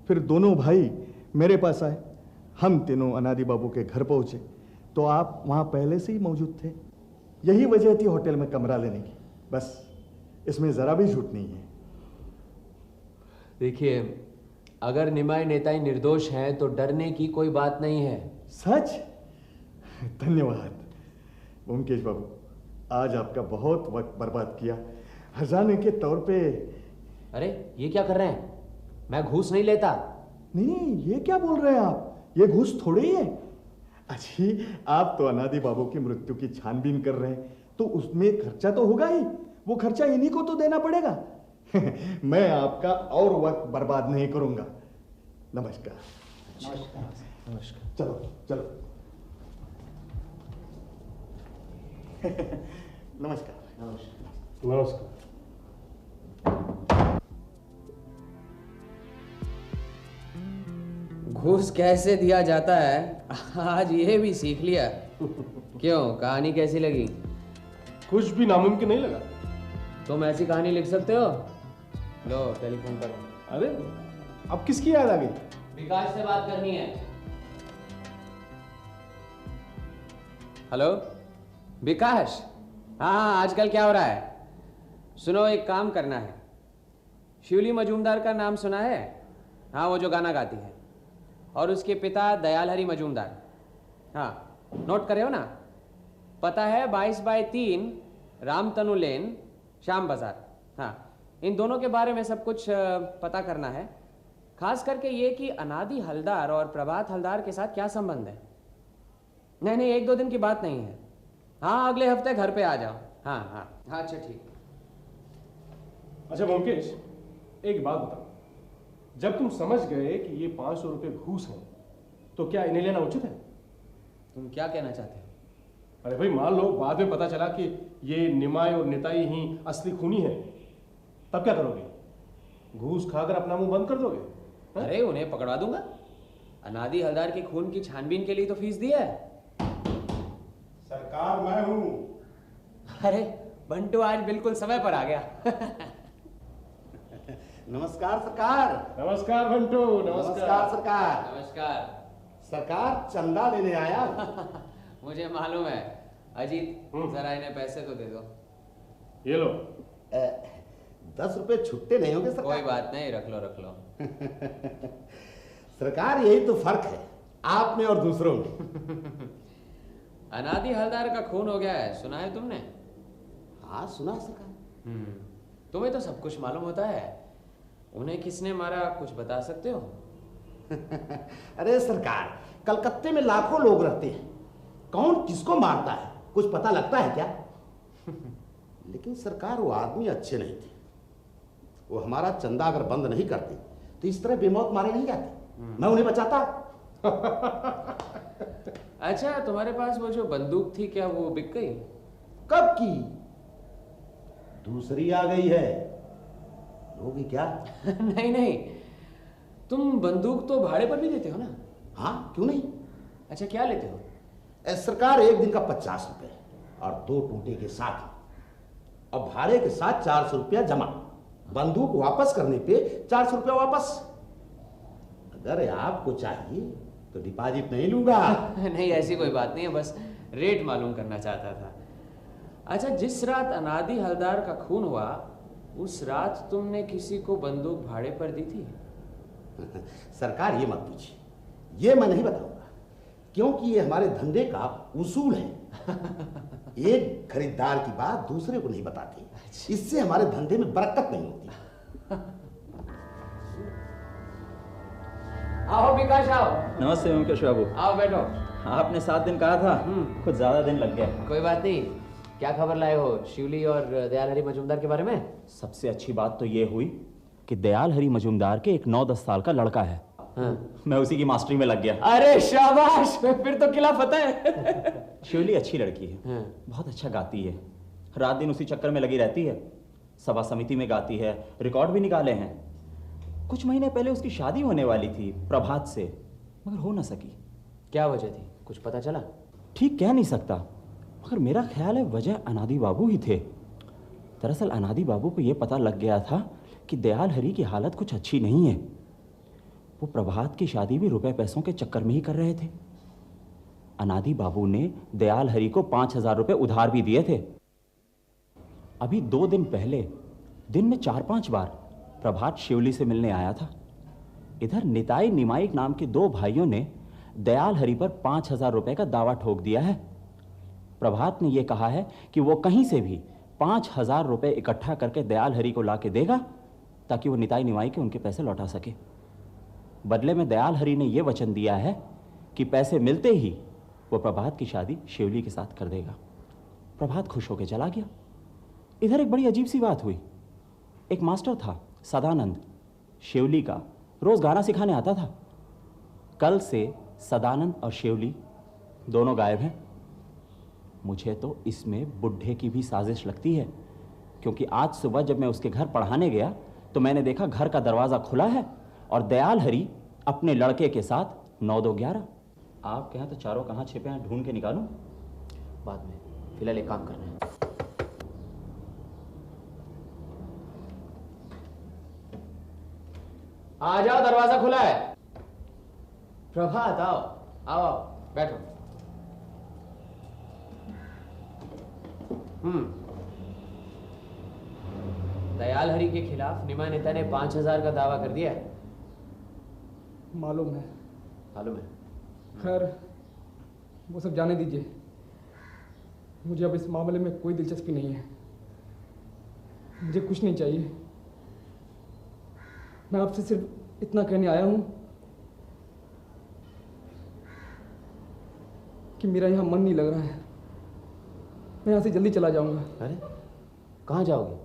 Speaker 10: फिर दोनों भाई मेरे पास आए। हम तीनों अनादि बाबू के घर पहुंचे तो आप वहां पहले से ही मौजूद थे। यही वजह थी होटल में कमरा लेने की, बस इसमें जरा भी झूठ नहीं है।
Speaker 2: देखिए, अगर निमाई नेताई निर्दोष हैं तो डरने की कोई बात नहीं है।
Speaker 10: सच? धन्यवाद ओमकेश बाबू, आज आपका बहुत वक्त बर्बाद किया। खजाने के तौर पे।
Speaker 2: अरे ये क्या कर रहे हैं? मैं घूस नहीं लेता।
Speaker 10: नहीं, ये क्या बोल रहे हैं आप? ये घूस थोड़े ही है। अच्छी, आप तो अनादि बाबू की मृत्यु की छानबीन कर रहे हैं, तो उसमें खर्चा तो होगा ही। वो खर्चा इन्हीं को तो देना पड़ेगा। मैं आपका और वक्त बर्बाद नहीं करूंगा। नमस्कार।
Speaker 11: नमस्कार।
Speaker 10: नमस्कार। चलो चलो। नमस्कार।
Speaker 6: नमस्कार। नमस्कार।
Speaker 2: घूस कैसे दिया जाता है आज ये भी सीख लिया। क्यों, कहानी कैसी लगी?
Speaker 6: कुछ भी नामुमकिन नहीं लगा।
Speaker 2: तुम ऐसी कहानी लिख सकते हो? लो टेलीफोन करो।
Speaker 6: अरे अब किसकी याद आ गई?
Speaker 2: विकास से बात करनी है। हेलो विकास। हाँ, आजकल क्या हो रहा है? सुनो, एक काम करना है। शिवली मजूमदार का नाम सुना है? हाँ, वो जो गाना गाती है। और उसके पिता दयाल हरि मजूमदार। हाँ, नोट करे हो ना? पता है 22/3 रामतनु लेन, श्याम बाजार। हाँ, इन दोनों के बारे में सब कुछ पता करना है। खास करके ये कि अनादि हलदार और प्रभात हलदार के साथ क्या संबंध है। नहीं नहीं, 1-2 दिन की बात नहीं है। हाँ, अगले हफ्ते घर पे आ जाओ। हाँ हाँ हाँ, अच्छा ठीक।
Speaker 6: अच्छा मुकेश, एक बात बताओ, जब तुम समझ गए कि ये 500 रुपये घूस हैं, तो क्या इन्हें लेना उचित है?
Speaker 2: तुम क्या कहना चाहते हो?
Speaker 6: अरे भाई, मान लो बाद में पता चला कि ये निमाई और निताई ही असली खूनी है, तब क्या करोगे? घूस खाकर अपना मुंह बंद कर दोगे?
Speaker 2: अरे उन्हें पकड़वा दूंगा। अनादि हलदार के खून की छानबीन के लिए तो फीस दी है।
Speaker 4: सरकार, मैं हूं।
Speaker 2: अरे बंटू आज बिल्कुल समय पर आ गया।
Speaker 14: नमस्कार सरकार।
Speaker 6: नमस्कार बंटू।
Speaker 14: नमस्कार सरकार।
Speaker 2: नमस्कार
Speaker 14: सरकार, चंदा लेने आया।
Speaker 2: मुझे मालूम है। अजीत, जरा इन्हें पैसे तो दे दो।
Speaker 6: ये लो।
Speaker 14: 10 रुपए छुट्टे नहीं होंगे सरकार?
Speaker 2: कोई बात नहीं, रख लो रख लो।
Speaker 14: सरकार, यही तो फर्क है आप में और दूसरों में।
Speaker 2: अनादि हलदार का खून हो गया है, सुना है तुमने?
Speaker 14: हाँ सुना सरकार।
Speaker 2: तुम्हें तो सब कुछ मालूम होता है। उन्हें किसने मारा, कुछ बता सकते हो?
Speaker 14: अरे सरकार, कलकत्ते में लाखों लोग रहते हैं, कौन किसको मारता है कुछ पता लगता है क्या? लेकिन सरकार, वो आदमी अच्छे नहीं थे। वो हमारा चंदा अगर बंद नहीं करते तो इस तरह बेमौत मारे नहीं जाते। मैं उन्हें बचाता।
Speaker 2: अच्छा, तुम्हारे पास वो जो बंदूक थी, क्या वो बिक गई?
Speaker 14: कब की? दूसरी आ गई है। लोगी क्या?
Speaker 2: नहीं नहीं, तुम बंदूक तो भाड़े पर भी देते हो ना?
Speaker 14: हाँ, क्यों नहीं।
Speaker 2: अच्छा, क्या लेते हो?
Speaker 14: सरकार, एक दिन का 50 रुपए और 2 टूटे के साथ ही, अब भाड़े के साथ 400 रुपया जमा। बंदूक वापस करने पे 400 रुपया वापस। अगर आपको चाहिए तो डिपॉजिट नहीं लूंगा।
Speaker 2: नहीं, ऐसी कोई बात नहीं है, बस रेट मालूम करना चाहता था। अच्छा, जिस रात अनादि हलदार का खून हुआ, उस रात तुमने किसी को बंदूक भाड़े पर दी थी?
Speaker 14: सरकार, ये मत पूछिए, ये मैं नहीं बताऊंगा, क्योंकि ये हमारे धंधे का उसूल है। एक खरीदार की बात दूसरे को नहीं बताते। इससे हमारे धंधे में बरकत नहीं होती।
Speaker 2: आओ विकास, आओ।
Speaker 15: नमस्ते मुकेश बाबू।
Speaker 2: आओ बैठो।
Speaker 15: आपने 7 दिन कहा था, कुछ ज्यादा दिन लग गया।
Speaker 2: कोई बात नहीं। क्या खबर लाए हो शिवली और दयाल हरि मजूमदार के बारे में?
Speaker 15: सबसे अच्छी बात तो ये हुई कि दयाल हरि मजूमदार के एक 9-10 साल का लड़का है। मैं उसी की मास्टरी में लग गया।
Speaker 2: अरे शाबाश, फिर तो किला फतेह है।
Speaker 15: शिवली अच्छी लड़की है, बहुत अच्छा गाती है, रात दिन उसी चक्कर में लगी रहती है। सभा समिति में गाती है, रिकॉर्ड भी निकाले हैं। कुछ महीने पहले उसकी शादी होने वाली थी प्रभात से, मगर हो न सकी।
Speaker 2: क्या वजह थी, कुछ पता चला?
Speaker 15: ठीक कह नहीं सकता, मगर मेरा ख्याल है वजह अनादि बाबू ही थे। दरअसल अनादि बाबू को यह पता लग गया था कि दयाल हरि की हालत कुछ अच्छी नहीं है। वो प्रभात की शादी भी रुपए पैसों के चक्कर में ही कर रहे थे। अनादि बाबू ने दयाल हरि को 5000 रुपए उधार भी दिए थे। अभी 2 दिन पहले दिन में 4-5 बार प्रभात शिवली से मिलने आया था। इधर निताई निमाई नाम के दो भाइयों ने दयाल हरि पर 5,000 रुपए का दावा ठोक दिया है। प्रभात ने यह कहा है कि वो कहीं से भी 5,000 रुपए इकट्ठा करके दयाल हरि को लाके देगा ताकि वो निताई निमाई के उनके पैसे लौटा सके। बदले में दयाल हरि ने यह वचन दिया है कि पैसे मिलते ही वो प्रभात की शादी शिवली के साथ कर देगा। प्रभात खुश होकर चला गया। इधर एक बड़ी अजीब सी बात हुई। एक मास्टर था सदानंद, शिवली का, रोज गाना सिखाने आता था। कल से सदानंद और शिवली दोनों गायब हैं। मुझे तो इसमें बुढ़े की भी साजिश लगती है, क्योंकि आज सुबह जब मैं उसके घर पढ़ाने गया तो मैंने देखा घर का दरवाज़ा खुला है और दयाल हरि अपने लड़के के साथ 9-2-11। आप कहें तो चारों कहाँ छिपे हैं, ढूंढ के निकालूं?
Speaker 2: बाद में, फिलहाल एक काम करना है। आ जाओ, दरवाजा खुला है। प्रभात आओ आओ आओ, बैठो। दयाल हरि के खिलाफ निमा नेता ने 5,000 का दावा कर दिया है।
Speaker 5: मालूम है।
Speaker 2: मालूम है।
Speaker 5: खैर, वो सब जाने दीजिए। मुझे अब इस मामले में कोई दिलचस्पी नहीं है। मुझे कुछ नहीं चाहिए। मैं आपसे सिर्फ इतना कहने आया हूं कि मेरा यहाँ मन नहीं लग रहा है। मैं यहाँ से जल्दी चला जाऊंगा।
Speaker 2: अरे, कहाँ जाओगे?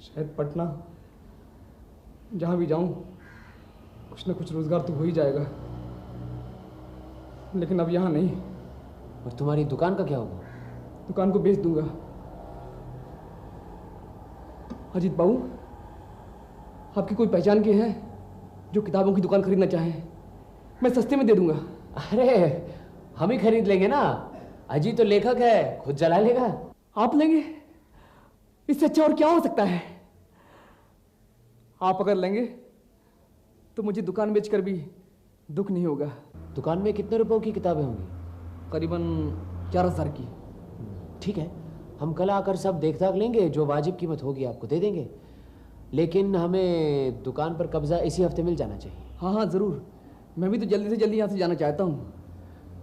Speaker 5: शायद पटना। जहाँ भी जाऊं कुछ न कुछ रोजगार तो हो ही जाएगा, लेकिन अब यहाँ नहीं।
Speaker 2: और तुम्हारी दुकान का क्या होगा?
Speaker 5: दुकान को बेच दूंगा। अजीत बाबू, आपकी कोई पहचान के हैं जो किताबों की दुकान खरीदना चाहें? मैं सस्ते में दे दूंगा।
Speaker 2: अरे, हम ही खरीद लेंगे ना। अजीत तो लेखक है, खुद जला लेगा।
Speaker 5: आप लेंगे? इससे अच्छा और क्या हो सकता है? आप अगर लेंगे तो मुझे दुकान बेचकर भी दुख नहीं होगा।
Speaker 2: दुकान में कितने रुपयों की किताबें होंगी?
Speaker 5: करीबन 4,000 की।
Speaker 2: ठीक है, हम कल आकर सब देख दाख लेंगे, जो वाजिब कीमत होगी आपको दे देंगे। लेकिन हमें दुकान पर कब्जा इसी हफ्ते मिल जाना चाहिए।
Speaker 5: हाँ हाँ ज़रूर। मैं भी तो जल्दी से जल्दी यहाँ से जाना चाहता हूँ।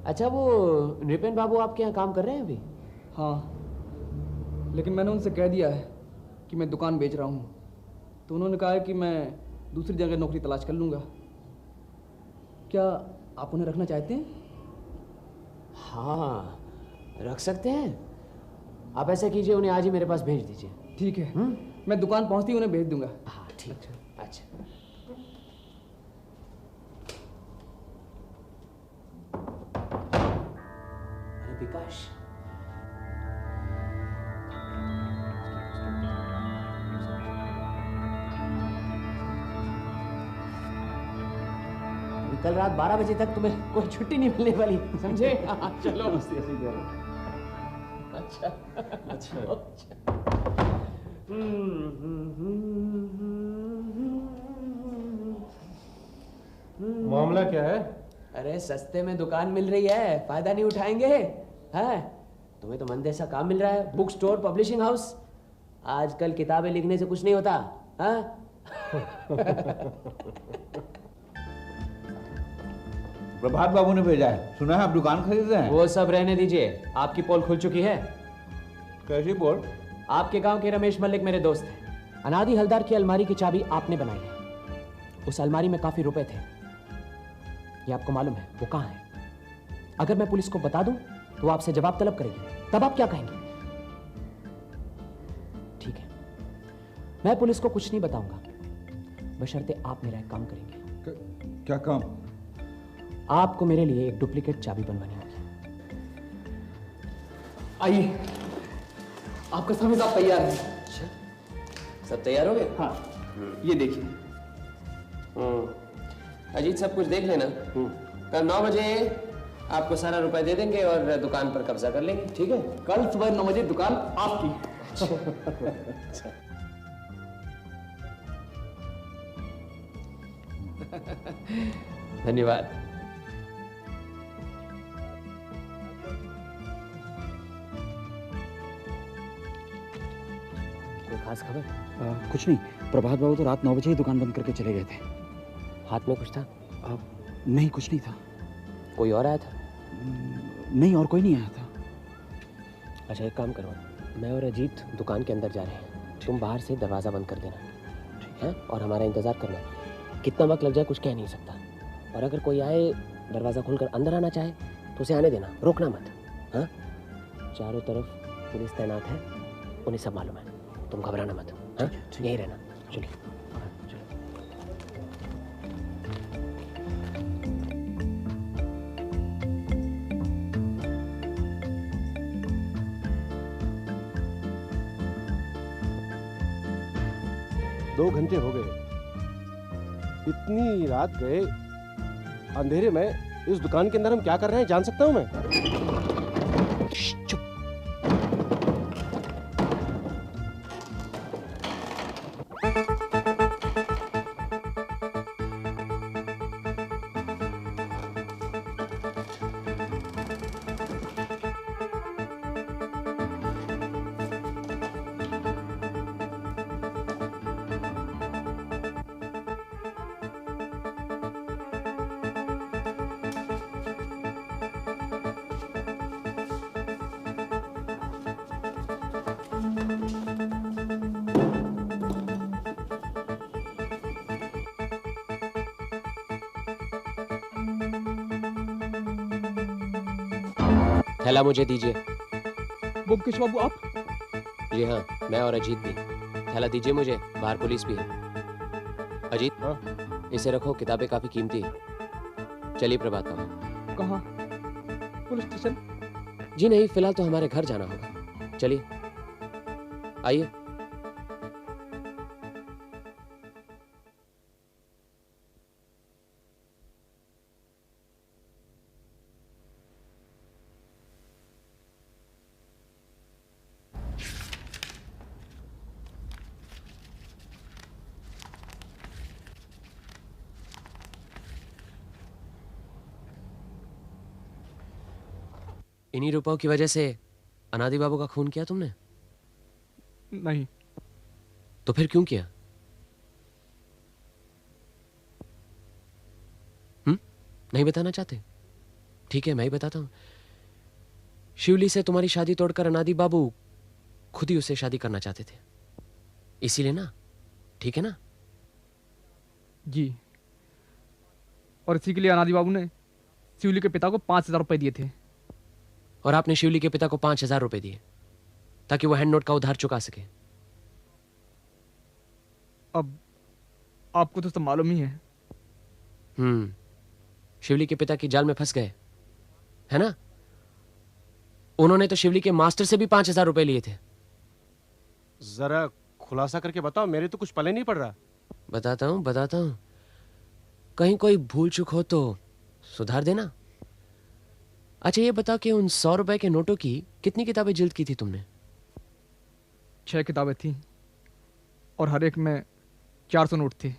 Speaker 2: अच्छा, वो नृपेन बाबू आपके यहाँ काम कर रहे हैं अभी?
Speaker 5: हाँ, लेकिन मैंने उनसे कह दिया है कि मैं दुकान बेच रहा हूँ, तो उन्होंने कहा है कि मैं दूसरी जगह नौकरी तलाश कर लूँगा। क्या आप उन्हें रखना चाहते हैं?
Speaker 2: हाँ, रख सकते हैं। आप ऐसा कीजिए, उन्हें आज ही मेरे पास भेज दीजिए।
Speaker 5: ठीक है। मैं दुकान पहुँचती ही उन्हें भेज दूंगा।
Speaker 2: हाँ ठीक। अच्छा। अरे विकास, कल रात 12 बजे तक तुम्हें कोई छुट्टी नहीं मिलने वाली, समझे? चलो। अच्छा अच्छा।
Speaker 6: मामला क्या है?
Speaker 2: अरे, सस्ते में दुकान मिल रही है, फायदा नहीं उठाएंगे? हैं? तुम्हें तो मंदे सा काम मिल रहा है, बुक स्टोर, पब्लिशिंग हाउस। आजकल किताबें लिखने से कुछ नहीं होता। हाँ?
Speaker 16: प्रभात बाबू ने भेजा है, सुना है आप दुकान खरीद रहे हैं।
Speaker 2: वो सब रहने दीजिए, आपकी पोल खुल चुकी है।
Speaker 16: कैसी पोल?
Speaker 2: आपके गांव के रमेश मल्लिक मेरे दोस्त हैं। अनादि हलदार की अलमारी की चाबी आपने बनाई है। उस अलमारी में काफी रुपए थे। ये आपको मालूम है वो कहाँ है? अगर मैं पुलिस को बता दूं तो वो आपसे जवाब तलब करेगी, तब आप क्या कहेंगे? ठीक है, मैं पुलिस को कुछ नहीं बताऊंगा, बशर्ते आप मेरा एक काम करेंगे।
Speaker 16: क्या काम?
Speaker 2: आपको मेरे लिए एक डुप्लीकेट चाबी बनवानी होगी।
Speaker 5: आइए, आपका समय साहब तैयार है।
Speaker 2: अच्छा, सब तैयार हो गए?
Speaker 5: हाँ, ये देखिए।
Speaker 2: अजीत, सब कुछ देख लेना। कल 9 बजे आपको सारा रुपए दे देंगे और दुकान पर कब्जा कर लेंगे, ठीक है?
Speaker 5: कल सुबह 9 बजे दुकान आपकी।
Speaker 2: अच्छा। धन्यवाद। खास खबर?
Speaker 15: कुछ नहीं, प्रभात बाबू तो रात 9 बजे ही दुकान बंद करके चले गए थे।
Speaker 2: हाथ में कुछ था?
Speaker 15: नहीं, कुछ नहीं था।
Speaker 2: कोई और आया था?
Speaker 15: नहीं, और कोई नहीं आया था।
Speaker 2: अच्छा, एक काम करो, मैं और अजीत दुकान के अंदर जा रहे हैं, तुम बाहर से दरवाज़ा बंद कर देना, हाँ? और हमारा इंतज़ार करना। कितना वक्त लग जाए कुछ कह नहीं सकता, और अगर कोई आए दरवाज़ा खोलकर अंदर आना चाहे तो उसे आने देना, रोकना मत, हाँ? चारों तरफ पुलिस तैनात है, उन्हें सब मालूम है, तुम घबराना मत, हाँ? यहीं रहना। चलिए।
Speaker 6: 2 घंटे हो गए, इतनी रात गए, अंधेरे में इस दुकान के अंदर हम क्या कर रहे हैं जान सकता हूं मैं?
Speaker 2: चुप। थैला मुझे दीजिए।
Speaker 5: ब्योमकेश बाबू आप?
Speaker 2: जी हाँ, मैं और अजीत भी। थैला दीजिए मुझे, बाहर पुलिस भी है। अजीत,
Speaker 6: हाँ?
Speaker 2: इसे रखो, किताबें काफी कीमती है। चलिए प्रभात बाबू।
Speaker 5: कहाँ? Police station?
Speaker 2: जी नहीं, फिलहाल तो हमारे घर जाना होगा। चलिए, आइए। इन्हीं रुपयों की वजह से अनादि बाबू का खून किया तुमने?
Speaker 5: नहीं।
Speaker 2: तो फिर क्यों किया? नहीं बताना चाहते? ठीक है, मैं ही बताता हूं। शिवली से तुम्हारी शादी तोड़कर अनादि बाबू खुद ही उससे शादी करना चाहते थे, इसीलिए ना? ठीक है ना?
Speaker 5: जी। और इसी के लिए अनादि बाबू ने शिवली के पिता को 5,000 रुपए दिए थे।
Speaker 2: और आपने शिवली के पिता को 5,000 रुपए दिए ताकि वो हैंड नोट का उधार चुका सके।
Speaker 5: अब आपको तो सब मालूम ही है।
Speaker 2: शिवली के पिता की जाल में फंस गए, है ना? उन्होंने तो शिवली के मास्टर से भी 5,000 रुपए लिए थे।
Speaker 6: जरा खुलासा करके बताओ, मेरे तो कुछ पले नहीं पड़ रहा।
Speaker 2: बताता हूं। कहीं कोई भूल चूक हो तो सुधार देना। अच्छा, ये बता कि उन 100 रुपए के नोटों की कितनी किताबें जिल्द की थी तुमने?
Speaker 5: 6 किताबें थी और हर एक में 400 नोट थे।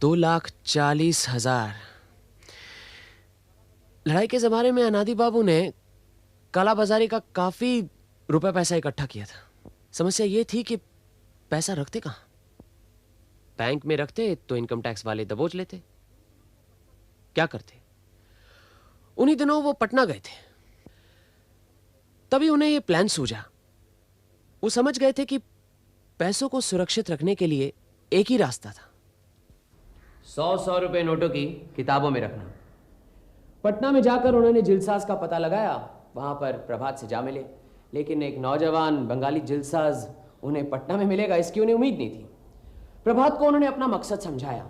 Speaker 2: 2,40,000। लड़ाई के जमाने में अनादि बाबू ने काला बाजारी का काफी रुपए पैसा इकट्ठा किया था। समस्या ये थी कि पैसा रखते कहां? बैंक में रखते तो इनकम टैक्स वाले दबोच लेते। क्या करते? उन्हीं दिनों वो पटना गए थे, तभी उन्हें यह प्लान सूझा। वो समझ गए थे कि पैसों को सुरक्षित रखने के लिए एक ही रास्ता था, 100 रुपए नोटों की किताबों में रखना। पटना में जाकर उन्होंने जिलसाज का पता लगाया। वहां पर प्रभात से जा मिले, लेकिन एक नौजवान बंगाली जिलसाज उन्हें पटना में मिलेगा इसकी उन्हें उम्मीद नहीं थी। प्रभात को उन्होंने अपना मकसद समझाया,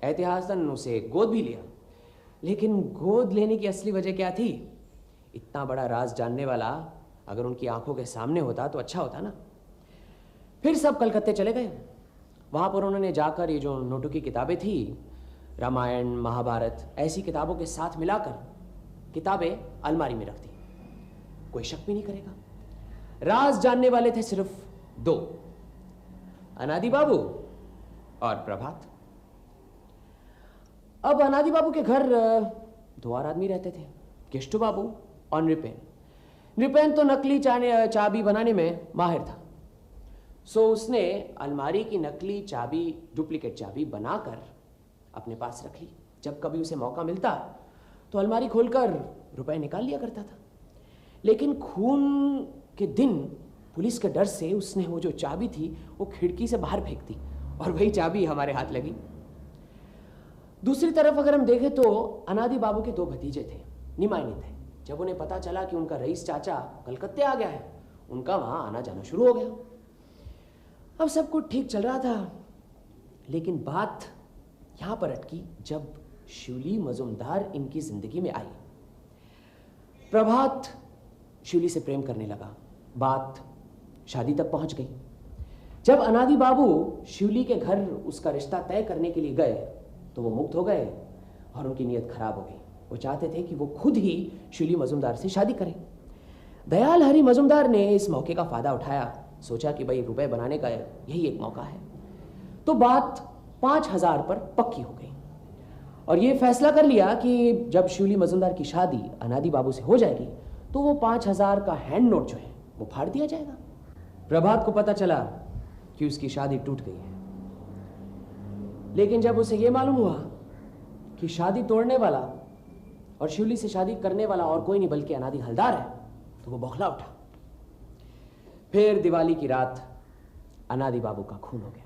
Speaker 2: एहतियातन उसे गोद भी लिया। लेकिन गोद लेने की असली वजह क्या थी? इतना बड़ा राज जानने वाला अगर उनकी आंखों के सामने होता तो अच्छा होता ना। फिर सब कलकत्ते चले गए। वहां पर उन्होंने जाकर ये जो नोटों की किताबें थी, रामायण, महाभारत, ऐसी किताबों के साथ मिलाकर किताबें अलमारी में रख दी। कोई शक भी नहीं करेगा। राज जानने वाले थे सिर्फ 2, अनादि बाबू और प्रभात। अब अनादि बाबू के घर 2 और आदमी रहते थे, केष्टू बाबू और नृपेन।
Speaker 7: नृपेंद्र तो नकली चाबी बनाने में माहिर था, सो उसने अलमारी की नकली चाबी, डुप्लीकेट चाबी बनाकर अपने पास रख ली। जब कभी उसे मौका मिलता तो अलमारी खोलकर रुपए निकाल लिया करता था। लेकिन खून के दिन पुलिस के डर से उसने वो जो चाबी थी वो खिड़की से बाहर फेंक दी और वही चाबी हमारे हाथ लगी। दूसरी तरफ अगर हम देखें तो अनादि बाबू के 2 भतीजे थे, निमायनी थे। जब उन्हें पता चला कि उनका रईस चाचा कलकत्ते आ गया है, उनका वहां आना जाना शुरू हो गया। अब सब कुछ ठीक चल रहा था, लेकिन बात यहां पर अटकी जब शिवली मजुमदार इनकी जिंदगी में आई। प्रभात शिवली से प्रेम करने लगा, बात शादी तक पहुंच गई। जब अनादि बाबू शिवली के घर उसका रिश्ता तय करने के लिए गए तो वो मुक्त हो गए और उनकी नीयत खराब हो गई। वो चाहते थे कि वो खुद ही शिवली मजुमदार से शादी करें। दयाल हरि मजुमदार ने इस मौके का फायदा उठाया, सोचा कि भाई रुपए बनाने का यही एक मौका है। तो बात 5,000 पर पक्की हो गई और ये फैसला कर लिया कि जब शिवली मजुमदार की शादी अनादि बाबू से हो जाएगी तो वो 5,000 का हैंड नोट जो है वो फाड़ दिया जाएगा। प्रभात को पता चला कि उसकी शादी टूट गई है, लेकिन जब उसे यह मालूम हुआ कि शादी तोड़ने वाला और शिवली से शादी करने वाला और कोई नहीं बल्कि अनादि हलदार है, तो वो बौखला उठा। फिर दिवाली की रात अनादि बाबू का खून हो गया।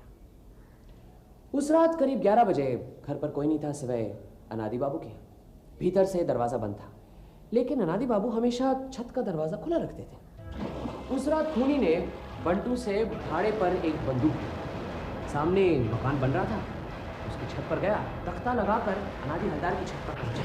Speaker 7: उस रात करीब 11 बजे घर पर कोई नहीं था सिवाय अनादि बाबू के। भीतर से दरवाजा बंद था, लेकिन अनादि बाबू हमेशा छत का दरवाजा खुला रखते थे। उस रात खूनी ने बंटू से भाड़े पर एक बंदूक ली। सामने मकान बन रहा था, उसकी छत पर गया, तख्ता लगाकर अनादि हलदार की छत पर पहुंचा।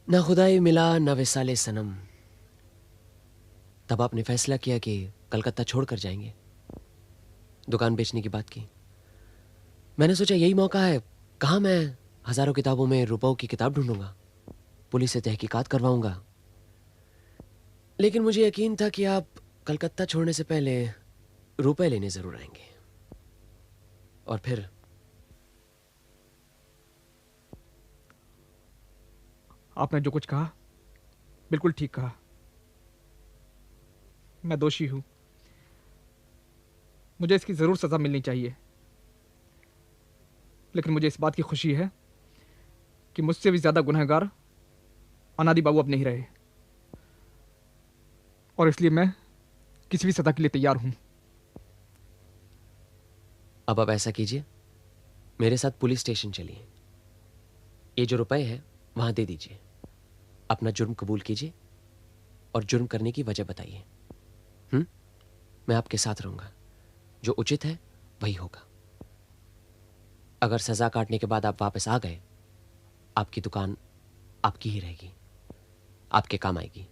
Speaker 7: ना खुदाई मिला ना विसाले सनम। तब आपने फैसला किया कि कलकत्ता छोड़कर जाएंगे, दुकान बेचने की बात की। मैंने सोचा यही मौका है, कहाँ मैं हजारों किताबों में रुपयों की किताब ढूंढूंगा, पुलिस से तहकीकात करवाऊंगा। लेकिन मुझे यकीन था कि आप कलकत्ता छोड़ने से पहले रुपए लेने जरूर आएंगे। और फिर
Speaker 5: आपने जो कुछ कहा बिल्कुल ठीक कहा। मैं दोषी हूं, मुझे इसकी जरूर सजा मिलनी चाहिए। लेकिन मुझे इस बात की खुशी है कि मुझसे भी ज्यादा गुनहगार अनादि बाबू अब नहीं रहे, और इसलिए मैं किसी भी सजा के लिए तैयार हूं।
Speaker 2: अब आप ऐसा कीजिए, मेरे साथ पुलिस स्टेशन चलिए। ये जो रुपए हैं वहां दे दीजिए, अपना जुर्म कबूल कीजिए और जुर्म करने की वजह बताइए। मैं आपके साथ रहूंगा, जो उचित है वही होगा। अगर सजा काटने के बाद आप वापस आ गए, आपकी दुकान आपकी ही रहेगी, आपके काम आएगी।